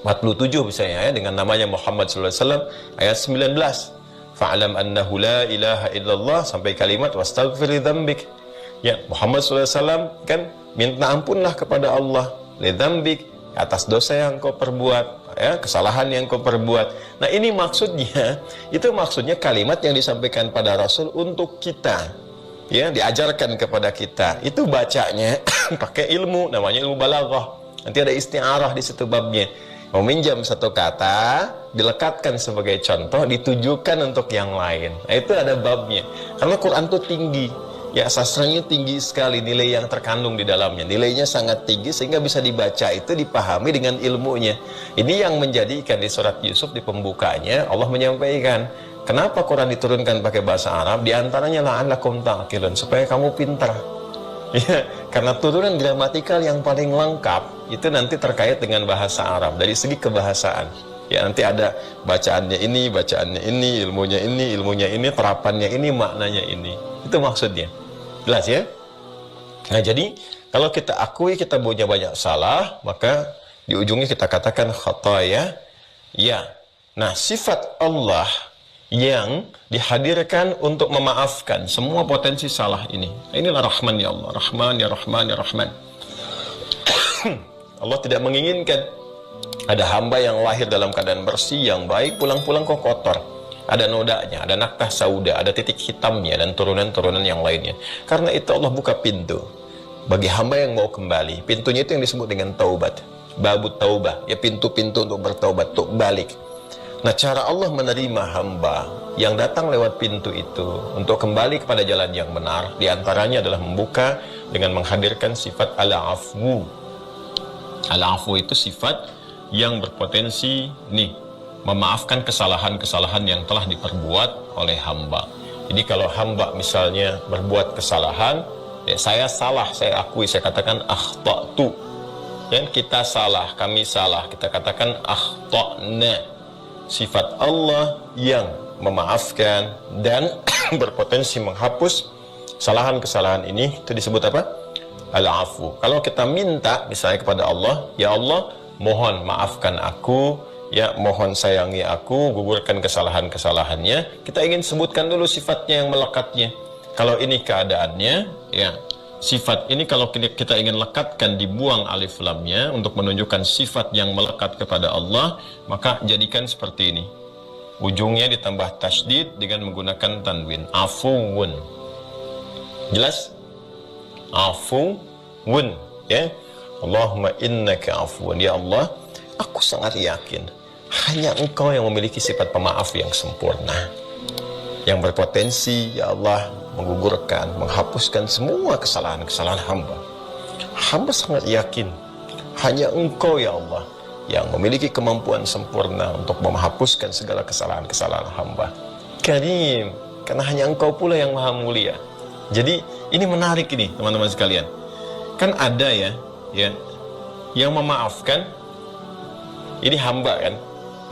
47 misalnya ya, dengan namanya Muhammad sallallahu alaihi wasallam ayat 19. Fa'lam annahu la ilaha illallah sampai kalimat wastaghfir dzambik. Ya, Muhammad sallallahu alaihi wasallam kan minta ampunlah kepada Allah li dzambik, atas dosa yang kau perbuat, ya, kesalahan yang kau perbuat. Nah, ini maksudnya, itu maksudnya kalimat yang disampaikan pada Rasul untuk kita, ya, diajarkan kepada kita. Itu bacanya pakai ilmu, namanya ilmu balaghah. Nanti ada isti'arah di situ babnya. Meminjam satu kata, dilekatkan sebagai contoh, ditujukan untuk yang lain. Nah, itu ada babnya. Karena Quran itu tinggi. Ya, sastranya tinggi sekali, nilai yang terkandung di dalamnya. Nilainya sangat tinggi sehingga bisa dibaca itu, dipahami dengan ilmunya. Ini yang menjadikan di surat Yusuf di pembukanya Allah menyampaikan, kenapa Quran diturunkan pakai bahasa Arab? Di antaranya la'allakum ta'qilun, supaya kamu pintar. Ya, karena turunan gramatikal yang paling lengkap itu nanti terkait dengan bahasa Arab dari segi kebahasaan. Ya, nanti ada bacaannya ini, ilmunya ini, terapannya ini, maknanya ini. Itu maksudnya. Jelas ya? Nah, jadi kalau kita akui kita punya banyak salah, maka di ujungnya kita katakan khataya. Ya. Nah, sifat Allah yang dihadirkan untuk memaafkan semua potensi salah ini. Inilah Rahman ya Allah. Rahman ya Rahman ya Rahman. Allah tidak menginginkan ada hamba yang lahir dalam keadaan bersih, yang baik, pulang-pulang kok kotor. Ada nodanya, ada naktah sauda, ada titik hitamnya, dan turunan-turunan yang lainnya. Karena itu Allah buka pintu bagi hamba yang mau kembali. Pintunya itu yang disebut dengan taubat. Babut taubah, ya, pintu-pintu untuk bertaubat, untuk balik. Nah, cara Allah menerima hamba yang datang lewat pintu itu untuk kembali kepada jalan yang benar, diantaranya adalah membuka dengan menghadirkan sifat al-afwu. Al-afwu itu sifat yang berpotensi memaafkan kesalahan-kesalahan yang telah diperbuat oleh hamba. Jadi kalau hamba misalnya berbuat kesalahan, ya, saya salah, saya akui, saya katakan akhta'tu. Dan kita salah, kami salah, kita katakan akhta'na. Sifat Allah yang memaafkan dan berpotensi menghapus kesalahan-kesalahan ini, itu disebut apa? Al-afu. Kalau kita minta misalnya kepada Allah, ya Allah, mohon maafkan aku, ya, mohon sayangi aku, gugurkan kesalahan-kesalahannya. Kita ingin sebutkan dulu sifatnya yang melekatnya. Kalau ini keadaannya, ya, sifat ini kalau kita ingin lekatkan, dibuang alif lamnya untuk menunjukkan sifat yang melekat kepada Allah, maka jadikan seperti ini. Ujungnya ditambah tasydid dengan menggunakan tanwin. Afuwun. Jelas? Afuwun, ya. Allahumma innaka afuwun. Ya Allah, aku sangat yakin hanya Engkau yang memiliki sifat pemaaf yang sempurna, yang berpotensi, ya Allah, menggugurkan, menghapuskan semua kesalahan-kesalahan hamba. Hamba sangat yakin hanya Engkau, ya Allah, yang memiliki kemampuan sempurna untuk menghapuskan segala kesalahan-kesalahan hamba. Karim, karena hanya Engkau pula yang maha mulia. Jadi ini menarik ini, teman-teman sekalian. Kan ada ya, yang memaafkan ini hamba kan,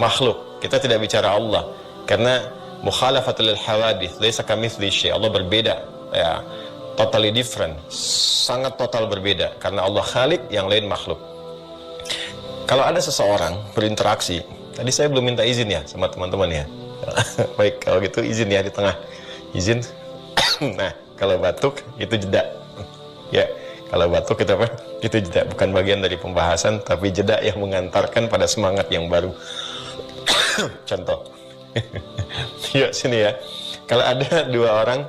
makhluk. Kita tidak bicara Allah, karena mukhalafatul hawadith, laisa kamitsli syai'. Allah berbeda, ya, totally different, sangat total berbeda, karena Allah khalik, yang lain makhluk. Kalau ada seseorang berinteraksi, tadi saya belum minta izin ya sama teman-teman ya. Baik, kalau gitu izin ya di tengah. Izin. Nah, kalau batuk itu jeda. Ya, kalau batuk itu apa? Itu jeda, bukan bagian dari pembahasan, tapi jeda yang mengantarkan pada semangat yang baru. Contoh. Yuk sini ya. Kalau ada dua orang,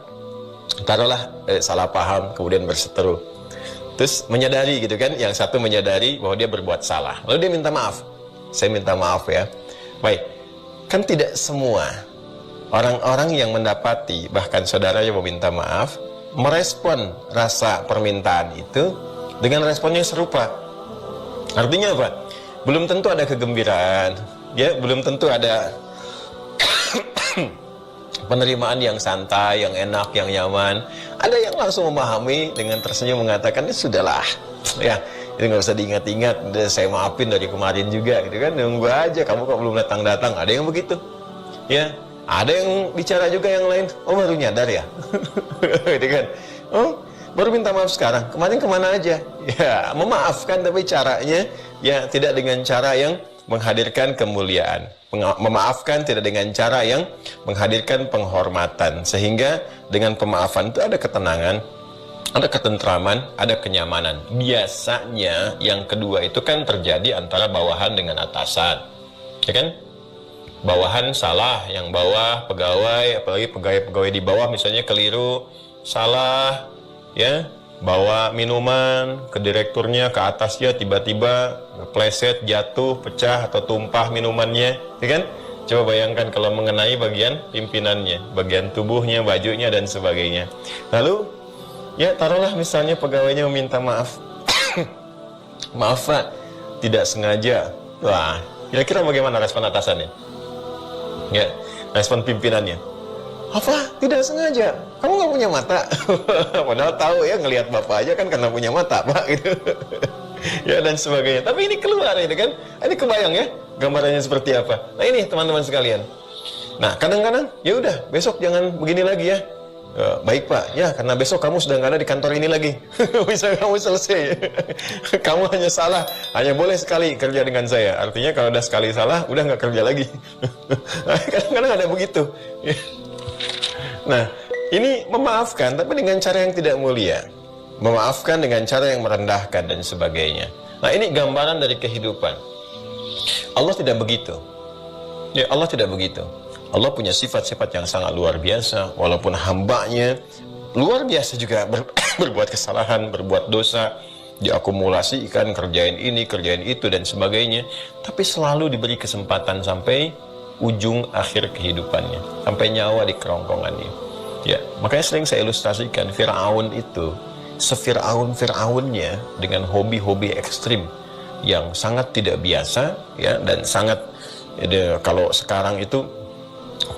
taruhlah salah paham, kemudian berseteru, terus menyadari gitu kan, yang satu menyadari bahwa dia berbuat salah, lalu dia minta maaf. Saya minta maaf ya. Baik, kan tidak semua orang-orang yang mendapati bahkan saudaranya meminta maaf merespon rasa permintaan itu dengan respon yang serupa. Artinya apa? Belum tentu ada kegembiraan, ya, belum tentu ada penerimaan yang santai, yang enak, yang nyaman. Ada yang langsung memahami dengan tersenyum mengatakan, sudahlah, ya, itu nggak usah diingat-ingat, saya maafin dari kemarin juga, gitu kan, nunggu aja, kamu kok belum datang-datang. Ada yang begitu, ya. Ada yang bicara juga yang lain, oh baru nyadar ya. Gitu kan. Oh, baru minta maaf sekarang. Kemarin kemana aja? Ya, memaafkan tapi caranya ya tidak dengan cara yang menghadirkan kemuliaan. Memaafkan tidak dengan cara yang menghadirkan penghormatan. Sehingga dengan pemaafan itu ada ketenangan, ada ketentraman, ada kenyamanan. Biasanya yang kedua itu kan terjadi antara bawahan dengan atasan. Ya kan? Bawahan salah, yang bawah pegawai, apalagi pegawai-pegawai di bawah misalnya keliru, salah, ya, bawa minuman ke direkturnya, ke atasnya, tiba-tiba kepleset, jatuh, pecah atau tumpah minumannya, ya kan? Coba bayangkan kalau mengenai bagian pimpinannya, bagian tubuhnya, bajunya dan sebagainya. Lalu, ya taruhlah misalnya pegawainya meminta maaf, maaf Pak, tidak sengaja. Wah, kira-kira bagaimana respon atasannya? Ya, respon pimpinannya, apa? Tidak sengaja? Kamu nggak punya mata? Padahal tahu ya, ngelihat bapak aja kan karena punya mata, Pak, gitu. Ya dan sebagainya. Tapi ini keluar ini kan, ini kebayang ya gambarannya seperti apa. Nah ini teman-teman sekalian. Nah kadang-kadang ya udah besok jangan begini lagi ya. Baik Pak, ya karena besok kamu sudah nggak ada di kantor ini lagi. Bisa kamu selesai. Kamu hanya salah, hanya boleh sekali kerja dengan saya. Artinya kalau udah sekali salah, udah nggak kerja lagi. Kadang-kadang ada begitu. Nah, ini memaafkan, tapi dengan cara yang tidak mulia. Memaafkan dengan cara yang merendahkan dan sebagainya. Nah, ini gambaran dari kehidupan. Allah tidak begitu. Ya, Allah tidak begitu. Allah punya sifat-sifat yang sangat luar biasa. Walaupun hambanya luar biasa juga berbuat kesalahan, berbuat dosa, diakumulasikan, kerjain ini, kerjain itu dan sebagainya. Tapi selalu diberi kesempatan sampai ujung akhir kehidupannya, sampai nyawa di kerongkongannya. Ya, makanya sering saya ilustrasikan Fir'aun itu, Fir'aunnya dengan hobi-hobi ekstrim yang sangat tidak biasa, ya, dan sangat kalau sekarang itu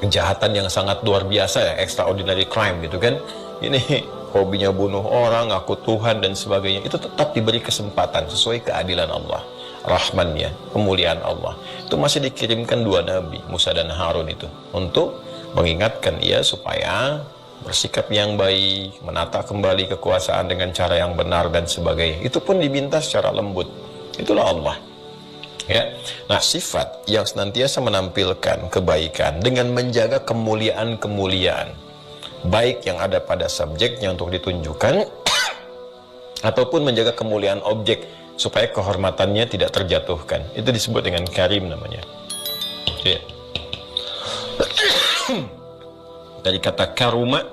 kejahatan yang sangat luar biasa ya, extraordinary crime gitu kan. Ini hobinya bunuh orang, ngaku Tuhan dan sebagainya. Itu tetap diberi kesempatan sesuai keadilan Allah, rahmannya, kemuliaan Allah. Itu masih dikirimkan dua nabi, Musa dan Harun itu, untuk mengingatkan ia supaya bersikap yang baik, menata kembali kekuasaan dengan cara yang benar dan sebagainya. Itu pun diminta secara lembut. Itulah Allah. Ya. Nah, sifat yang senantiasa menampilkan kebaikan dengan menjaga kemuliaan-kemuliaan, baik yang ada pada subjeknya untuk ditunjukkan ataupun menjaga kemuliaan objek supaya kehormatannya tidak terjatuhkan. Itu disebut dengan karim namanya. Ya. Dari kata karuma,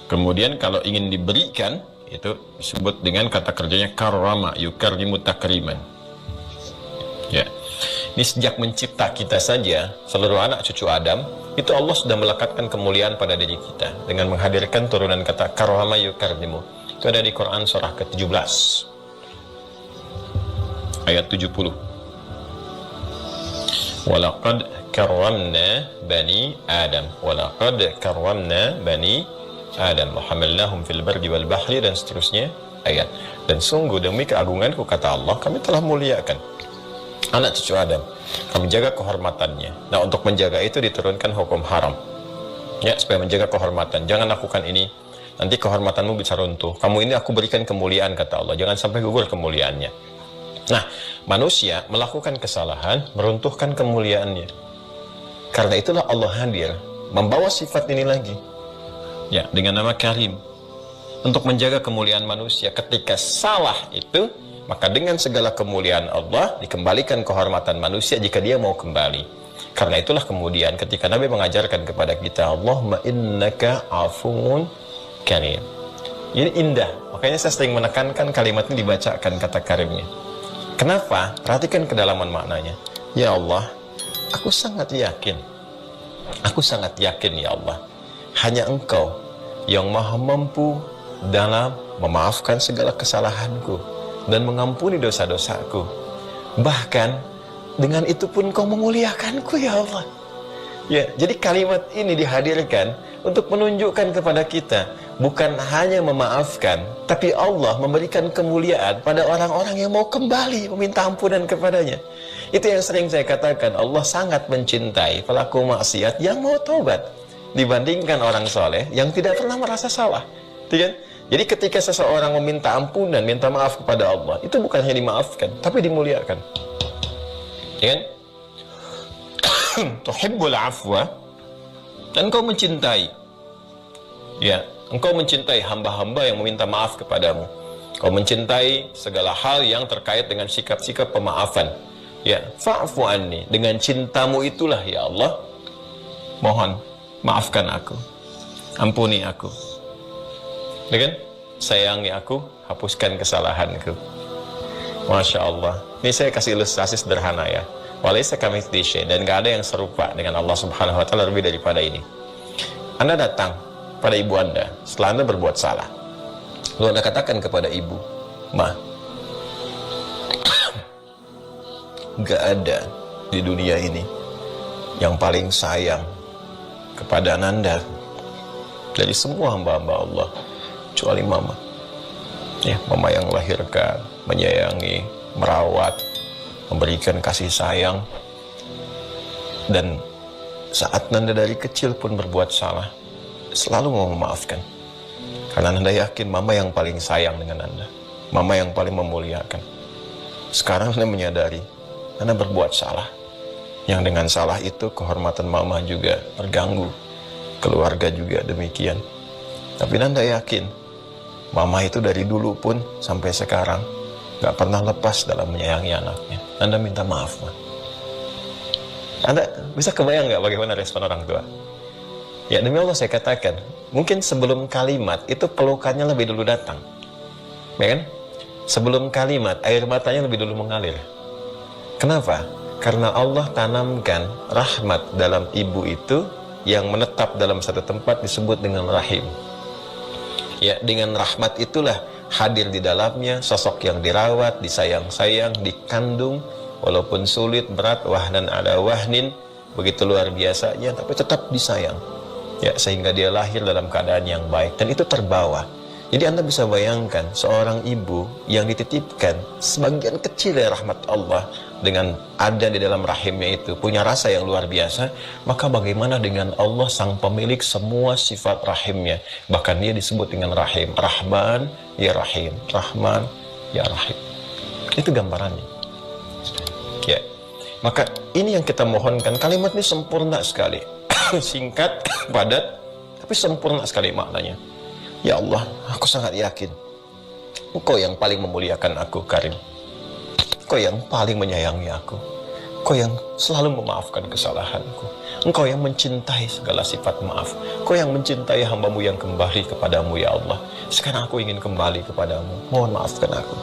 kemudian kalau ingin diberikan itu disebut dengan kata kerjanya karrama, yukarrimu takriman. Ya. Ini sejak mencipta kita saja, seluruh anak cucu Adam, itu Allah sudah melekatkan kemuliaan pada diri kita dengan menghadirkan turunan kata karrama yukarrimu. Itu ada di Quran surah ke-17 ayat 70. Walaqad karramna bani Adam, walaqad karramna bani Adam, wahamalnahum fil bardi wal bahri, dan seterusnya ayat. Dan sungguh demi keagunganku, kata Allah, kami telah muliakan anak cucu Adam, kami jaga kehormatannya. Nah, untuk menjaga itu diturunkan hukum haram, ya, supaya menjaga kehormatan. Jangan lakukan ini, nanti kehormatanmu bisa runtuh. Kamu ini aku berikan kemuliaan, kata Allah, jangan sampai gugur kemuliaannya. Nah, manusia melakukan kesalahan, meruntuhkan kemuliaannya. Karena itulah Allah hadir membawa sifat ini lagi, ya, dengan nama Karim, untuk menjaga kemuliaan manusia. Ketika salah itu, maka dengan segala kemuliaan Allah dikembalikan kehormatan manusia jika dia mau kembali. Karena itulah kemudian ketika Nabi mengajarkan kepada kita, Allahumma innaka afuun karim. Ini indah, makanya saya sering menekankan kalimat ini dibacakan kata karimnya. Kenapa? Perhatikan kedalaman maknanya. Ya Allah, aku sangat yakin ya Allah, hanya Engkau yang maha mampu dalam memaafkan segala kesalahanku dan mengampuni dosa-dosaku. Bahkan dengan itu pun Kau memuliakanku ya Allah. Ya, jadi kalimat ini dihadirkan untuk menunjukkan kepada kita bukan hanya memaafkan, tapi Allah memberikan kemuliaan pada orang-orang yang mau kembali meminta ampunan kepadanya. Itu yang sering saya katakan, Allah sangat mencintai pelaku maksiat yang mau taubat dibandingkan orang soleh yang tidak pernah merasa salah. Kan? Jadi ketika seseorang meminta ampunan, minta maaf kepada Allah, itu bukan hanya dimaafkan, tapi dimuliakan. Ya kan? Tuhibbul afwa, dan engkau mencintai, ya, engkau mencintai hamba-hamba yang meminta maaf kepadamu. Kau mencintai segala hal yang terkait dengan sikap-sikap pemaafan. Ya, fa'fu anni, dengan cintamu itulah ya Allah, mohon maafkan aku, ampuni aku, ya kan? Sayangi aku, hapuskan kesalahanku. Masya Allah. Ini saya kasih ilustrasi sederhana ya. Walaysa kamitslihi syai', dan gak ada yang serupa dengan Allah Subhanahu wa taala lebih daripada ini. Anda datang pada ibu Anda setelah Anda berbuat salah. Lalu Anda katakan kepada ibu, "Ma, gak ada di dunia ini yang paling sayang kepada Anda dari semua hamba-hamba Allah kecuali Mama." Ya, Mama yang melahirkan, menyayangi, merawat, memberikan kasih sayang. Dan saat Nanda dari kecil pun berbuat salah, selalu mau memaafkan. Karena Nanda yakin Mama yang paling sayang dengan Anda, Mama yang paling memuliakan. Sekarang Nanda menyadari Nanda berbuat salah, yang dengan salah itu kehormatan Mama juga terganggu, keluarga juga demikian. Tapi Nanda yakin Mama itu dari dulu pun sampai sekarang gak pernah lepas dalam menyayangi anaknya. Anda minta maaf, Ma. Anda bisa kebayang gak bagaimana respon orang tua? Ya, demi Allah saya katakan, mungkin sebelum kalimat itu pelukannya lebih dulu datang, ya kan? Sebelum kalimat air matanya lebih dulu mengalir. Kenapa? Karena Allah tanamkan rahmat dalam ibu itu yang menetap dalam satu tempat disebut dengan rahim. Ya, dengan rahmat itulah hadir di dalamnya sosok yang dirawat, disayang-sayang, dikandung, walaupun sulit, berat, wahnan ala wahnin, begitu luar biasanya, tapi tetap disayang. Ya, sehingga dia lahir dalam keadaan yang baik, dan itu terbawa. Jadi Anda bisa bayangkan seorang ibu yang dititipkan sebagian kecil dari rahmat Allah dengan ada di dalam rahimnya itu, punya rasa yang luar biasa, maka bagaimana dengan Allah sang pemilik semua sifat rahimnya? Bahkan dia disebut dengan rahim, Rahman ya Rahim, Rahman ya Rahim. Itu gambarannya. Ya, maka ini yang kita mohonkan. Kalimat ini sempurna sekali, singkat, padat, tapi sempurna sekali maknanya. Ya Allah, aku sangat yakin Engkau yang paling memuliakan aku, Karim. Engkau yang paling menyayangi aku. Engkau yang selalu memaafkan kesalahanku. Engkau yang mencintai segala sifat maaf. Engkau yang mencintai hamba-Mu yang kembali kepadamu, ya Allah. Sekarang aku ingin kembali kepadamu. Mohon maafkan aku,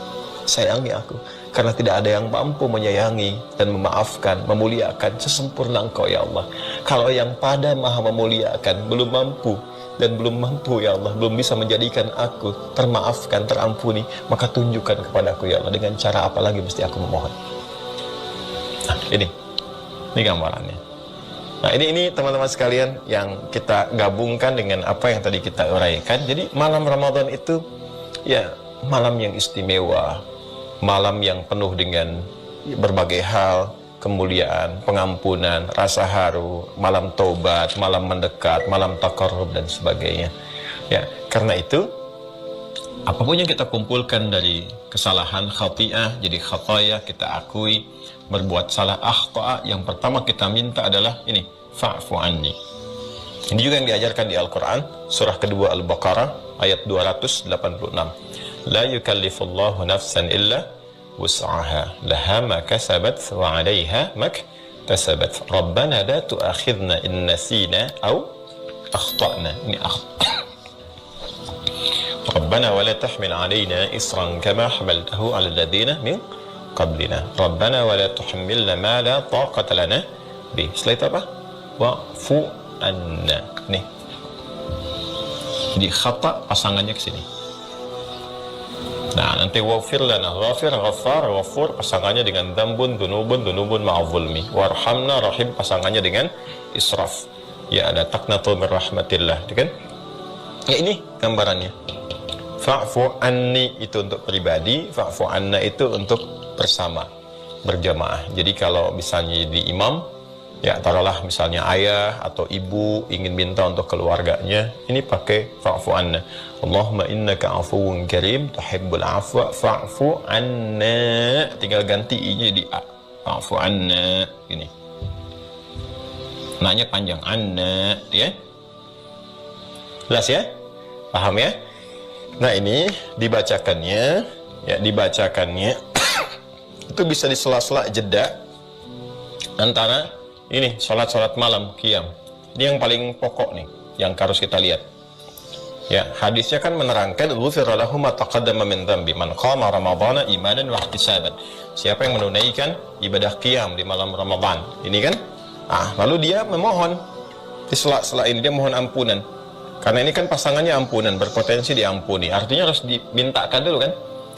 sayangi aku, karena tidak ada yang mampu menyayangi dan memaafkan, memuliakan sesempurna Engkau, ya Allah. Kalau yang pada Maha memuliakan belum mampu dan belum mampu, ya Allah, belum bisa menjadikan aku termaafkan, terampuni, maka tunjukkan kepadaku, ya Allah, dengan cara apa lagi mesti aku memohon. Nah, ini gambarannya. Nah, ini teman-teman sekalian yang kita gabungkan dengan apa yang tadi kita uraikan. Jadi malam Ramadan itu ya malam yang istimewa, malam yang penuh dengan berbagai hal, kemuliaan, pengampunan, rasa haru, malam taubat, malam mendekat, malam taqarrub dan sebagainya. Ya, karena itu apapun yang kita kumpulkan dari kesalahan khati'ah, jadi khataya kita akui, berbuat salah akhta'a, yang pertama kita minta adalah ini, fa'fu anni. Ini juga yang diajarkan di Al-Qur'an, surah kedua Al-Baqarah ayat 286. La yukallifullahu nafsan illa wus'aha laha ma kasabat wa 'alayha maktasabat. Rabbana la tu'akhidna in nasina aw akhtana. Ini Rabbana wa la tahmil 'alaina isran kama hamaltahu 'ala alladhina min qablina. Rabbana wa la tuhammilna ma la taqata lana bi. Setelah itu apa? Wa'fu anna. Nih. Jadi khata pasangannya ke sini. Nah, nanti wafir lana, ghafir, ghaffar, ghafur pasangannya dengan dambun, dunubun, dunubun ma'azulmi. Warhamna, rahim pasangannya dengan israf. Ya, ada taqnatu min rahmatillah, kan? Ya ini gambarannya. Fa'fu anni itu untuk pribadi, fa'fu anna itu untuk bersama, berjamaah. Jadi kalau misalnya di imam, ya taruhlah misalnya ayah atau ibu ingin minta untuk keluarganya, ini pakai fa'fu anna. Allahumma innaka afuwun karim tuhibbul afwa fa'fu anna. Tinggal ganti i jadi a. Fa'fu anna ini. Nanya panjang anna, ya. Jelas ya? Paham ya? Nah ini dibacakannya, ya dibacakannya itu bisa di sela-sela jeda antara ini sholat malam qiyam. Ini yang paling pokok nih, yang harus kita lihat. Ya hadisnya kan menerangkan ghufira lahu ma taqaddama min dzambi man qama ramadhana imanan wa ihtisaban. Siapa yang menunaikan ibadah qiyam di malam Ramadan, ini kan? Lalu dia memohon di sela-sela ini dia mohon ampunan. Karena ini kan pasangannya ampunan, berpotensi diampuni. Artinya harus dimintakan dulu kan?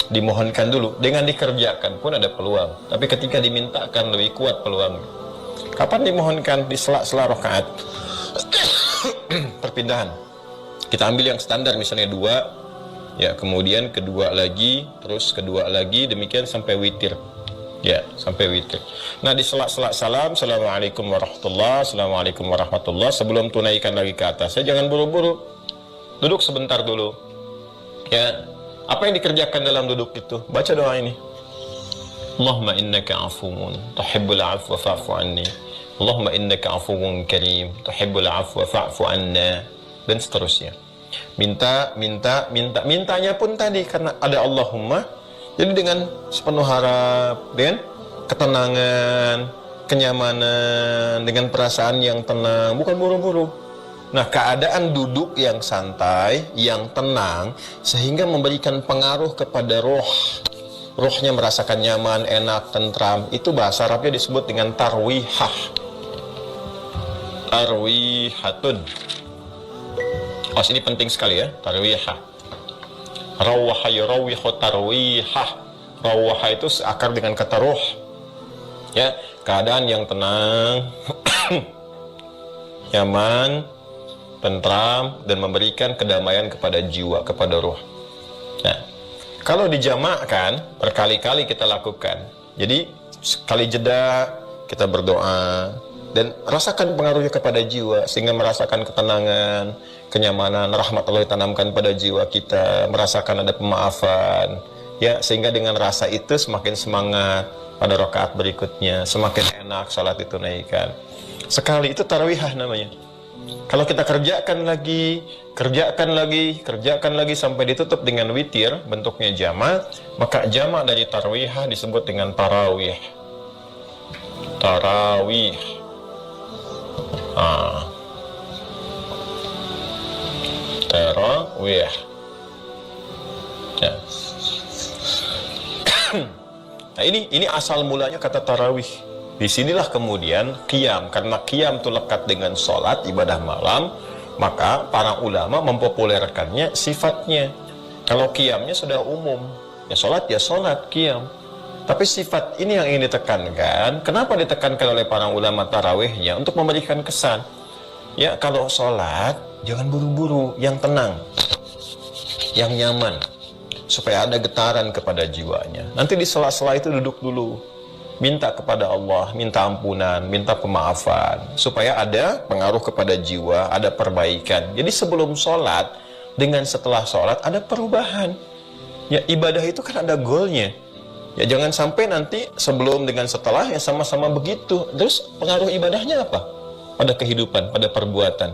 Dimohonkan dulu. Dengan dikerjakan pun ada peluang. Tapi ketika dimintakan lebih kuat peluang. Kapan dimohonkan? Di sela-sela rakaat. Perpindahan. Kita ambil yang standar misalnya 2. Ya, kemudian kedua lagi, terus kedua lagi, demikian sampai witir. Ya, sampai witir. Nah, di sela-sela salam, Assalamualaikum warahmatullahi, Assalamualaikum warahmatullahi, sebelum tunaikan lagi ke atasnya, jangan buru-buru. Duduk sebentar dulu. Ya, apa yang dikerjakan dalam duduk itu? Baca doa ini. Allahumma innaka afuwun, tuhibbul afwa fa'fu anni. Allahumma innaka afuwun karim, tuhibbul afwa fa'fu anna. Dan seterusnya. Mintanya pun tadi, karena ada Allahumma. Jadi dengan sepenuh harap, dengan ketenangan, kenyamanan, dengan perasaan yang tenang, bukan buru-buru. Nah, keadaan duduk yang santai, yang tenang, sehingga memberikan pengaruh kepada roh. Rohnya merasakan nyaman, enak, tentram. Itu bahasa Arabnya disebut dengan tarwihah. Tarwihatun. Oh, ini penting sekali ya, tarwihah. Rawaha yurawihu tarwihah. Rawaha itu seakar dengan kata roh. Ya, keadaan yang tenang, nyaman, tentram, dan memberikan kedamaian kepada jiwa, kepada roh. Nah, kalau dijamakkan, berkali-kali kita lakukan. Jadi, sekali jeda, kita berdoa, dan rasakan pengaruhnya kepada jiwa, sehingga merasakan ketenangan, kenyamanan, rahmat Allah ditanamkan pada jiwa kita, merasakan ada pemaafan, ya, sehingga dengan rasa itu semakin semangat pada rakaat berikutnya, semakin enak salat ditunaikan. Sekali itu tarawihah namanya. Kalau kita kerjakan lagi sampai ditutup dengan witir, bentuknya jama', maka jama' dari tarawihah disebut dengan tarawih. Tarawih. Tarawih. Ya. Nah, ini asal mulanya kata tarawih. Disinilah kemudian qiyam, karena qiyam itu lekat dengan sholat, ibadah malam, maka para ulama mempopulerkannya sifatnya. Kalau qiyamnya sudah umum, ya sholat qiyam. Tapi sifat ini yang ingin ditekankan. Kenapa ditekankan oleh para ulama tarawihnya? Untuk memberikan kesan. Ya, kalau sholat, jangan buru-buru, yang tenang, yang nyaman, supaya ada getaran kepada jiwanya. Nanti di sela-sela itu duduk dulu, minta kepada Allah, minta ampunan, minta pemaafan, supaya ada pengaruh kepada jiwa, ada perbaikan. Jadi sebelum sholat, dengan setelah sholat, ada perubahan. Ya, ibadah itu kan ada goalnya. Ya, jangan sampai nanti sebelum dengan setelah yang sama-sama begitu. Terus pengaruh ibadahnya apa? Pada kehidupan, pada perbuatan.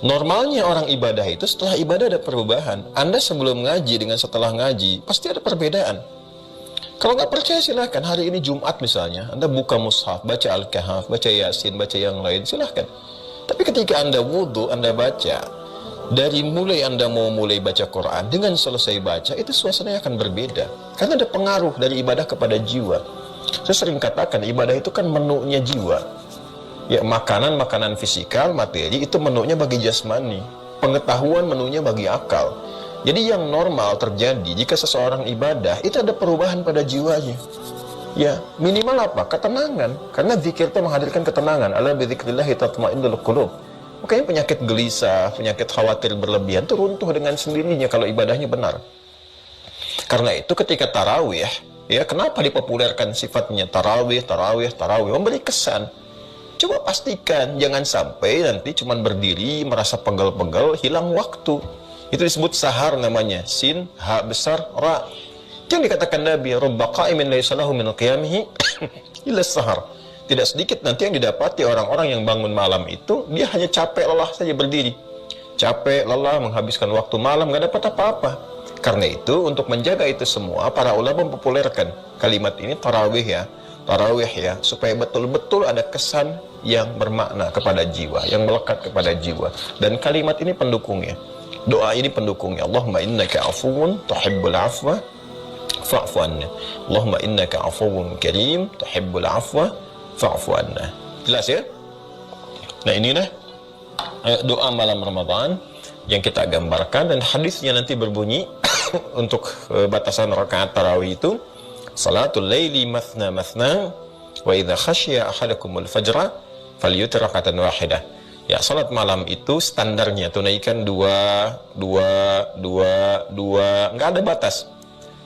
Normalnya orang ibadah itu setelah ibadah ada perubahan. Anda sebelum ngaji dengan setelah ngaji pasti ada perbedaan. Kalau nggak percaya silahkan, hari ini Jumat misalnya, Anda buka mushaf, baca Al-Kahf, baca Yasin, baca yang lain, silahkan. Tapi ketika Anda wudhu, Anda baca, dari mulai Anda mau mulai baca Quran, dengan selesai baca, itu suasananya akan berbeda. Karena ada pengaruh dari ibadah kepada jiwa. Saya sering katakan, ibadah itu kan menunya jiwa. Ya, makanan fisikal, materi, itu menunya bagi jasmani. Pengetahuan menunya bagi akal. Jadi yang normal terjadi jika seseorang ibadah, itu ada perubahan pada jiwanya. Ya, minimal apa? Ketenangan. Karena zikir itu menghadirkan ketenangan. Ala bidzikrillah tatma'innul qulub. Makanya penyakit gelisah, penyakit khawatir berlebihan itu runtuh dengan sendirinya kalau ibadahnya benar. Karena itu ketika tarawih, ya kenapa dipopulerkan sifatnya tarawih, memberi kesan. Coba pastikan, jangan sampai nanti cuman berdiri, merasa pegel-pegel, hilang waktu. Itu disebut sahar namanya, sin, ha besar, ra. Yang dikatakan Nabi, rubba qa'imin laysa lahu min qiyamihi illa sahar. Tidak sedikit nanti yang didapati orang-orang yang bangun malam itu, dia hanya capek lelah saja berdiri. Capek, lelah, menghabiskan waktu malam, nggak dapat apa-apa. Karena itu, untuk menjaga itu semua, para ulama mempopulerkan kalimat ini tarawih ya, supaya betul-betul ada kesan yang bermakna kepada jiwa, yang melekat kepada jiwa. Dan kalimat ini pendukungnya, doa ini pendukungnya. Allahumma innaka afuwun tuhibbul afwa fa'fu anna. Allahumma innaka afuwun karim tuhibbul afwa fa'fu anna. Jelas ya? Nah inilah doa malam Ramadan yang kita gambarkan, dan hadisnya nanti berbunyi untuk batasan rakaat tarawih itu, salatul laili mathna mathna wa idza khashiya ahadakumul fajra falyutir rakatan wahidah. Ya, salat malam itu standarnya tunaikan dua, nggak ada batas.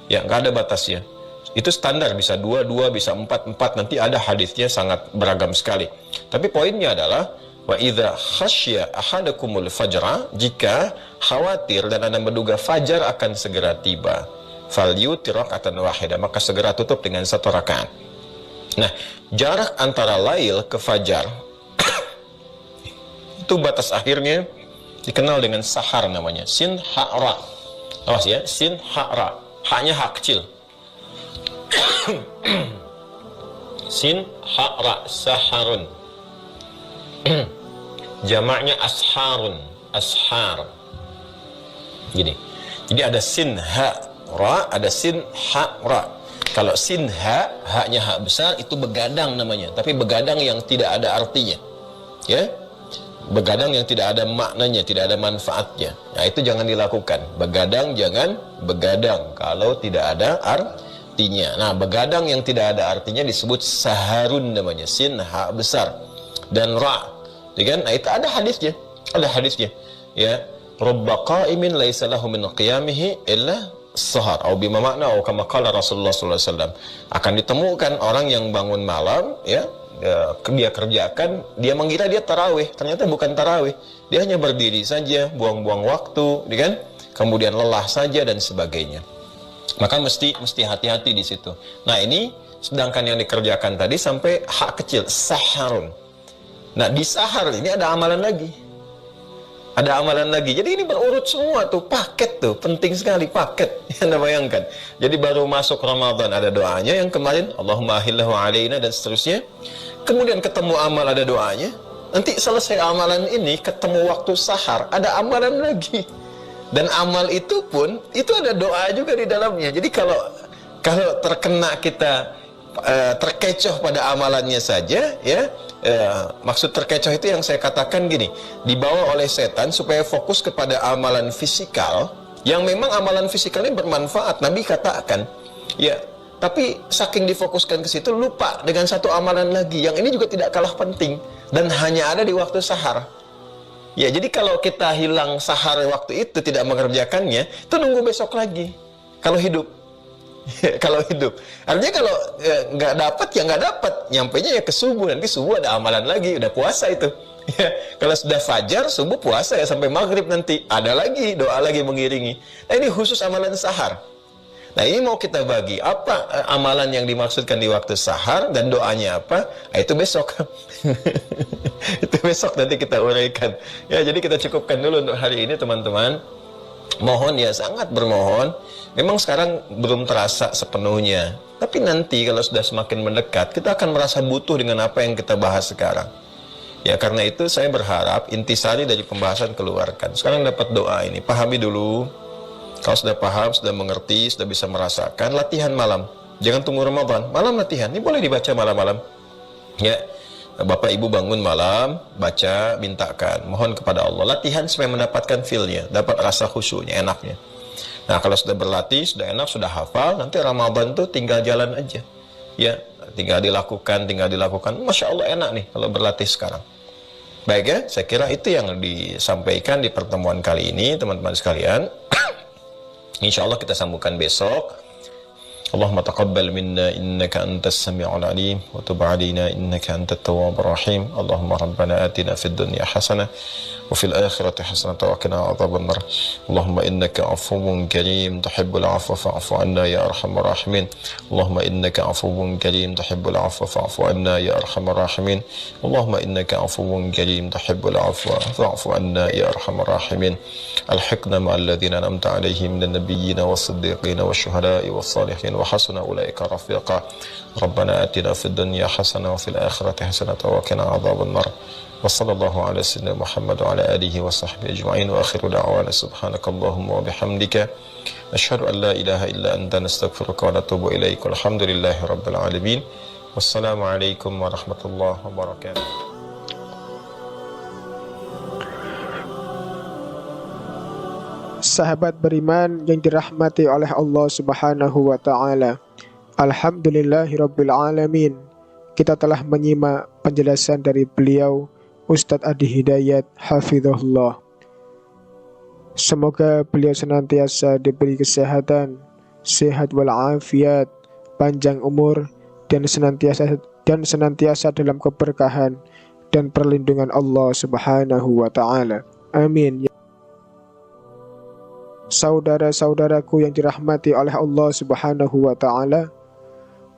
Ya, nggak ada batasnya. Itu standar, bisa 2, bisa 4, nanti ada hadisnya sangat beragam sekali. Tapi poinnya adalah wa idza khasya ahadakumul fajra, jika khawatir dan Anda menduga fajar akan segera tiba, falyutir rakatan wahidah, maka segera tutup dengan 1 rakaat. Nah, jarak antara lail ke fajar itu batas akhirnya dikenal dengan sahar namanya, sin ha ra. Awas ya, sin ha ra. Haknya hak kecil. Sin ha ra, saharun. Jamaknya asharun, ashar. Gini. Jadi ada sin ha ra, ada sin ha ra. Kalau sin ha, haknya hak besar, itu begadang namanya, tapi begadang yang tidak ada artinya. Ya. Begadang yang tidak ada maknanya, tidak ada manfaatnya. Nah, itu jangan dilakukan. Begadang jangan begadang kalau tidak ada artinya. Nah, begadang yang tidak ada artinya disebut saharun namanya, sin ha besar dan ra. Kan? Nah, itu ada hadisnya. Ada hadisnya. Ya, rubba qa'imin laisa lahu min qiyamihi illa sahar, atau bima makna atau kama qala Rasulullah sallallahu alaihi wasallam. Akan ditemukan orang yang bangun malam, ya, dia kerjakan, dia mengira dia tarawih, ternyata bukan tarawih, dia hanya berdiri saja, buang-buang waktu, kan? Kemudian lelah saja dan sebagainya. Maka mesti hati-hati di situ. Nah, ini sedangkan yang dikerjakan tadi sampai hak kecil, saharun. Nah, di sahar ini ada amalan lagi. Ada amalan lagi. Jadi ini berurut semua tuh, paket tuh, penting sekali paket. Anda bayangkan. Jadi baru masuk Ramadan ada doanya yang kemarin, Allahumma ahillahu alaina dan seterusnya. Kemudian ketemu amal ada doanya. Nanti selesai amalan ini ketemu waktu sahar ada amalan lagi. Dan amal itu pun itu ada doa juga di dalamnya. Jadi kalau terkena kita terkecoh pada amalannya saja, ya, maksud terkecoh itu yang saya katakan gini, dibawa oleh setan supaya fokus kepada amalan fisikal, yang memang amalan fisikal ini bermanfaat. Nabi katakan, ya, tapi saking difokuskan ke situ lupa dengan satu amalan lagi yang ini juga tidak kalah penting dan hanya ada di waktu sahar. Ya, jadi kalau kita hilang sahar waktu itu, tidak mengerjakannya, itu nunggu besok lagi. Kalau hidup. Kalau hidup. Artinya kalau nggak dapat ya nggak dapat. Nyampainya ya ke subuh, nanti subuh ada amalan lagi, udah puasa itu. Ya, kalau sudah fajar, subuh puasa ya sampai maghrib nanti. Ada lagi, doa lagi mengiringi. Nah, ini khusus amalan sahar. Nah, ini mau kita bagi apa amalan yang dimaksudkan di waktu sahar dan doanya apa? Nah, itu besok. Itu besok nanti kita uraikan. Ya, jadi kita cukupkan dulu untuk hari ini, teman-teman. Mohon ya, sangat bermohon. Memang sekarang belum terasa sepenuhnya, tapi nanti kalau sudah semakin mendekat, kita akan merasa butuh dengan apa yang kita bahas sekarang. Ya, karena itu saya berharap intisari dari pembahasan keluarkan. Sekarang dapat doa ini, pahami dulu. Kalau sudah paham, sudah mengerti, sudah bisa merasakan, latihan malam. Jangan tunggu Ramadan, malam latihan. Ini boleh dibaca malam-malam. Ya, Bapak Ibu bangun malam, baca, mintakan, mohon kepada Allah. Latihan supaya mendapatkan feel-nya, dapat rasa khusyuknya, enaknya. Nah, kalau sudah berlatih, sudah enak, sudah hafal, nanti Ramadan tuh tinggal jalan aja. Ya, tinggal dilakukan. Masya Allah enak nih kalau berlatih sekarang. Baik ya, saya kira itu yang disampaikan di pertemuan kali ini, teman-teman sekalian. Insya Allah kita sambungkan besok. Allahumma taqabbal minna innaka antas sami'ul alim wa tub 'alaina innaka antat tawwabur rahim. Allahumma rabbana atina fid dunya hasanah wa fil akhirati hasanah wa qina adzabannar. Allahumma innaka 'afuwwun karim tuhibbul 'afwa fa'fu 'anna ya arhamar rahimin. Allahumma innaka 'afuwwun karim tuhibbul 'afwa fa'fu 'anna ya arhamar rahimin. Allahumma innaka 'afuwwun karim tuhibbul 'afwa fa'fu 'anna ya arhamar rahimin. Alhiqna ma'al ladzina an'amta 'alaihim minan nabiyyin was-siddiqin wasyuhada'i was-salihin وحسن أولئك رفيقا ربنا آتنا في الدنيا حسنة وفي الآخرة حسنة وقنا عذاب النار وصلى الله على سيدنا محمد وعلى آله وصحبه أجمعين وآخر دعوانا سبحانك اللهم وبحمدك نشهد أن لا إله إلا أنت نستغفرك ونتوب إليك والحمد لله رب العالمين والسلام عليكم ورحمة الله وبركاته. Sahabat beriman yang dirahmati oleh Allah Subhanahu wa taala. Alhamdulillahirabbil alamin. Kita telah menyimak penjelasan dari beliau Ustadz Adi Hidayat hafizahullah. Semoga beliau senantiasa diberi kesehatan, sehat walafiat, panjang umur dan senantiasa dalam keberkahan dan perlindungan Allah Subhanahu wa taala. Amin. Saudara-saudaraku yang dirahmati oleh Allah Subhanahu wa taala,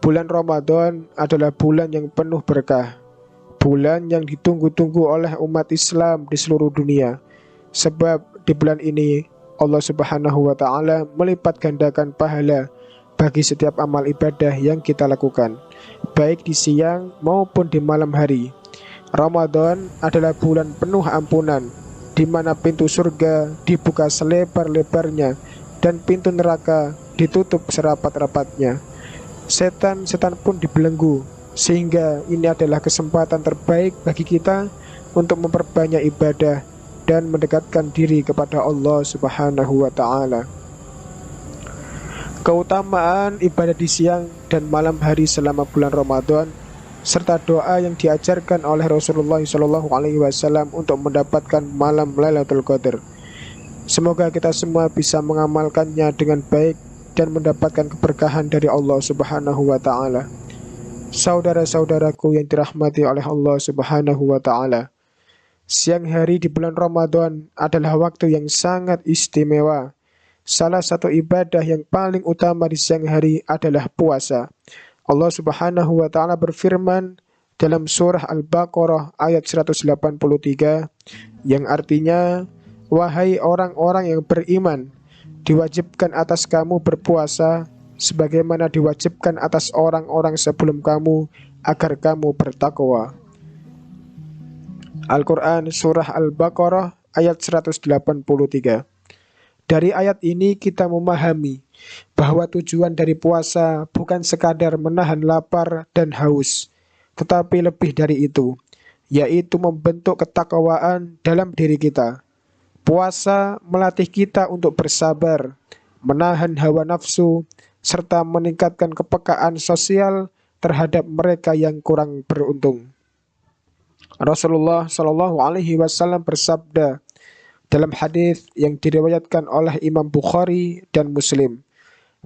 bulan Ramadan adalah bulan yang penuh berkah, bulan yang ditunggu-tunggu oleh umat Islam di seluruh dunia. Sebab di bulan ini Allah Subhanahu wa taala melipat gandakan pahala bagi setiap amal ibadah yang kita lakukan, baik di siang maupun di malam hari. Ramadan adalah bulan penuh ampunan, di mana pintu surga dibuka selebar-lebarnya dan pintu neraka ditutup serapat-rapatnya. Setan-setan pun dibelenggu, sehingga ini adalah kesempatan terbaik bagi kita untuk memperbanyak ibadah dan mendekatkan diri kepada Allah Subhanahu wa taala. Keutamaan ibadah di siang dan malam hari selama bulan Ramadan serta doa yang diajarkan oleh Rasulullah SAW untuk mendapatkan malam Lailatul Qadar. Semoga kita semua bisa mengamalkannya dengan baik dan mendapatkan keberkahan dari Allah Subhanahu wa taala. Saudara-saudaraku yang dirahmati oleh Allah Subhanahu wa taala, siang hari di bulan Ramadan adalah waktu yang sangat istimewa. Salah satu ibadah yang paling utama di siang hari adalah puasa. Allah Subhanahu wa taala berfirman dalam surah Al-Baqarah ayat 183 yang artinya, wahai orang-orang yang beriman, diwajibkan atas kamu berpuasa sebagaimana diwajibkan atas orang-orang sebelum kamu agar kamu bertakwa. Al-Quran surah Al-Baqarah ayat 183. Dari ayat ini kita memahami bahwa tujuan dari puasa bukan sekadar menahan lapar dan haus, tetapi lebih dari itu, yaitu membentuk ketakwaan dalam diri kita. Puasa melatih kita untuk bersabar, menahan hawa nafsu, serta meningkatkan kepekaan sosial terhadap mereka yang kurang beruntung. Rasulullah SAW bersabda dalam hadis yang diriwayatkan oleh Imam Bukhari dan Muslim,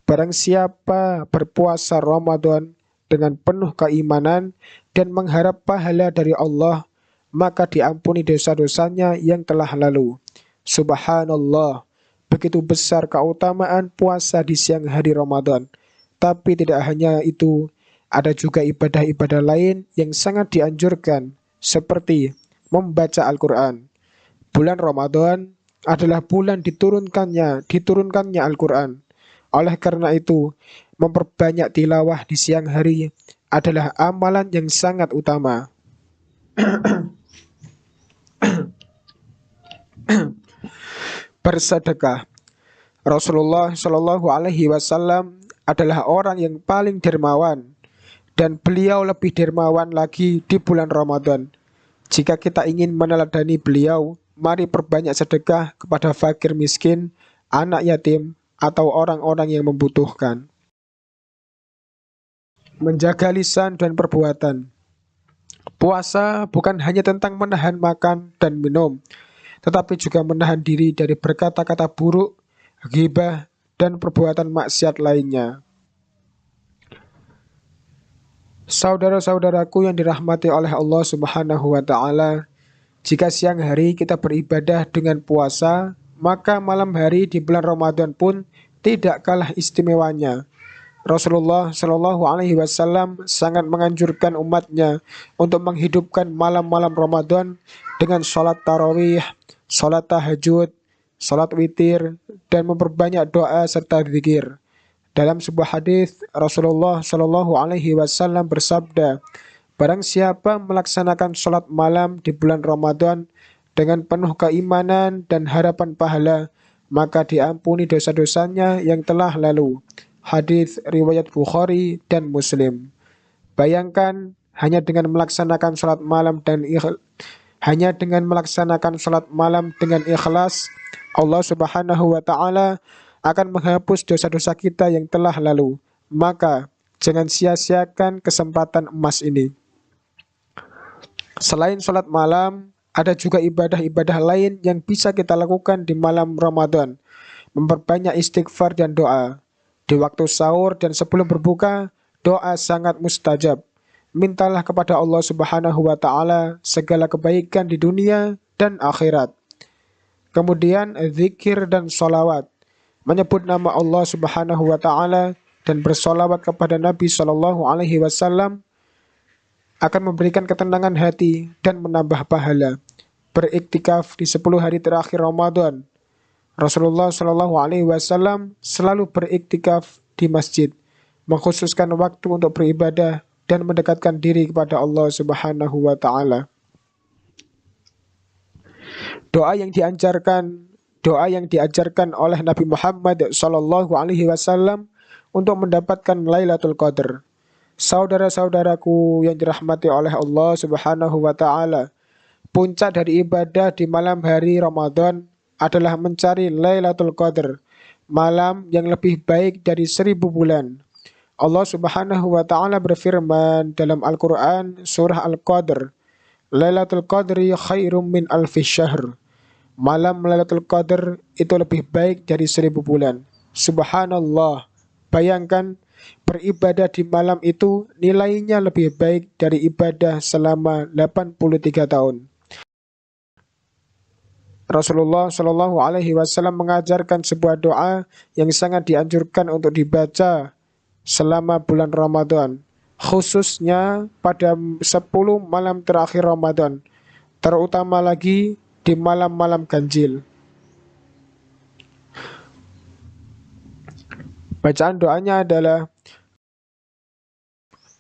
barang siapa berpuasa Ramadan dengan penuh keimanan dan mengharap pahala dari Allah, maka diampuni dosa-dosanya yang telah lalu. Subhanallah, begitu besar keutamaan puasa di siang hari Ramadan. Tapi tidak hanya itu, ada juga ibadah-ibadah lain yang sangat dianjurkan, seperti membaca Al-Quran. Bulan Ramadan adalah bulan diturunkannya Al-Quran. Oleh karena itu, memperbanyak tilawah di siang hari adalah amalan yang sangat utama. Bersedekah. Rasulullah SAW adalah orang yang paling dermawan, dan beliau lebih dermawan lagi di bulan Ramadan. Jika kita ingin meneladani beliau, mari perbanyak sedekah kepada fakir miskin, anak yatim, atau orang-orang yang membutuhkan. Menjaga lisan dan perbuatan. Puasa bukan hanya tentang menahan makan dan minum, tetapi juga menahan diri dari berkata-kata buruk, ghibah, dan perbuatan maksiat lainnya. Saudara-saudaraku yang dirahmati oleh Allah Subhanahu wa taala, jika siang hari kita beribadah dengan puasa, maka malam hari di bulan Ramadan pun tidak kalah istimewanya. Rasulullah Shallallahu Alaihi Wasallam sangat menganjurkan umatnya untuk menghidupkan malam-malam Ramadan dengan sholat tarawih, sholat tahajud, sholat witir, dan memperbanyak doa serta zikir. Dalam sebuah hadis, Rasulullah Shallallahu Alaihi Wasallam bersabda, barang siapa melaksanakan sholat malam di bulan Ramadan dengan penuh keimanan dan harapan pahala, maka diampuni dosa-dosanya yang telah lalu. Hadis riwayat Bukhari dan Muslim. Bayangkan hanya dengan melaksanakan sholat malam dengan ikhlas, Allah Subhanahu wa taala akan menghapus dosa-dosa kita yang telah lalu. Maka jangan sia-siakan kesempatan emas ini. Selain sholat malam, ada juga ibadah-ibadah lain yang bisa kita lakukan di malam Ramadan. Memperbanyak istighfar dan doa. Di waktu sahur dan sebelum berbuka, doa sangat mustajab. Mintalah kepada Allah Subhanahu wa taala segala kebaikan di dunia dan akhirat. Kemudian zikir dan sholawat. Menyebut nama Allah Subhanahu wa taala dan bersolawat kepada Nabi Shallallahu Alaihi Wasallam akan memberikan ketenangan hati dan menambah pahala. Beriktikaf di 10 hari terakhir Ramadan. Rasulullah Shallallahu Alaihi Wasallam selalu beriktikaf di masjid, mengkhususkan waktu untuk beribadah dan mendekatkan diri kepada Allah Subhanahu wa taala. Doa yang diajarkan oleh Nabi Muhammad Shallallahu Alaihi Wasallam untuk mendapatkan Lailatul Qadar. Saudara-saudaraku yang dirahmati oleh Allah Subhanahu wa taala, puncak dari ibadah di malam hari Ramadan adalah mencari Lailatul Qadar, malam yang lebih baik dari 1000 bulan. Allah Subhanahu wa taala berfirman dalam Al-Qur'an surah Al-Qadr, Lailatul Qadri khairum min alfi syahr. Malam Lailatul Qadar itu lebih baik dari 1000 bulan. Subhanallah. Bayangkan beribadah di malam itu nilainya lebih baik dari ibadah selama 83 tahun. Rasulullah Shallallahu Alaihi Wasallam mengajarkan sebuah doa yang sangat dianjurkan untuk dibaca selama bulan Ramadan, khususnya pada 10 malam terakhir Ramadan, terutama lagi di malam-malam ganjil. Bacaan doanya adalah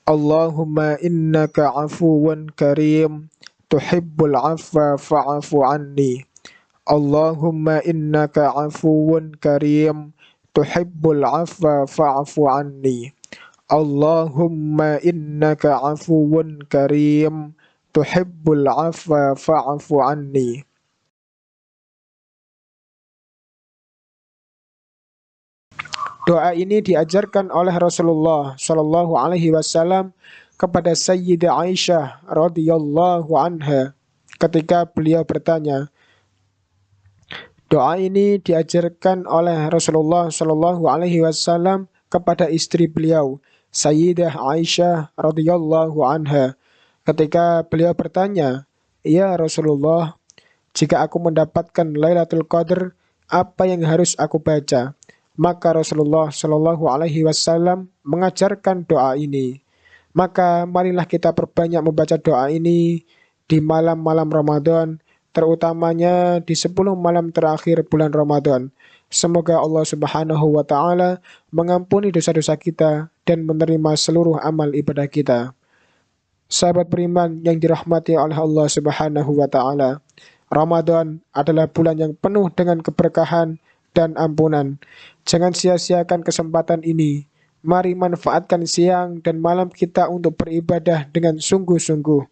Allahumma innaka afuwan karim tuhibbul afwa fa'afu anni. Allahumma innaka afuwun karim tuhibbul afwa fa'afu anni. Allahumma innaka afuwun karim tuhibbul afwa fa'afu anni. Doa ini diajarkan oleh Rasulullah Shallallahu Alaihi Wasallam kepada Sayyidah Aisyah radhiyallahu anha ketika beliau bertanya. Doa ini diajarkan oleh Rasulullah Shallallahu Alaihi Wasallam kepada istri beliau, Sayyidah Aisyah radhiyallahu anha, ketika beliau bertanya, ya Rasulullah, jika aku mendapatkan Lailatul Qadar, apa yang harus aku baca? Maka Rasulullah Shallallahu Alaihi Wasallam mengajarkan doa ini. Maka marilah kita perbanyak membaca doa ini di malam-malam Ramadan, terutamanya di 10 malam terakhir bulan Ramadan. Semoga Allah Subhanahu wa taala mengampuni dosa-dosa kita dan menerima seluruh amal ibadah kita. Sahabat beriman yang dirahmati oleh Allah Subhanahu wa taala, Ramadan adalah bulan yang penuh dengan keberkahan dan ampunan. Jangan sia-siakan kesempatan ini. Mari manfaatkan siang dan malam kita untuk beribadah dengan sungguh-sungguh.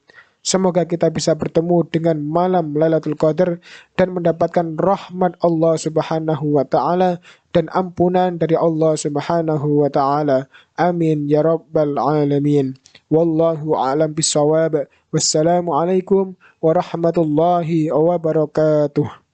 Semoga kita bisa bertemu dengan malam Lailatul Qadar dan mendapatkan rahmat Allah Subhanahu wa taala dan ampunan dari Allah Subhanahu wa taala. Amin ya rabbal alamin. Wallahu a'lam bishawab. Wassalamualaikum warahmatullahi wabarakatuh.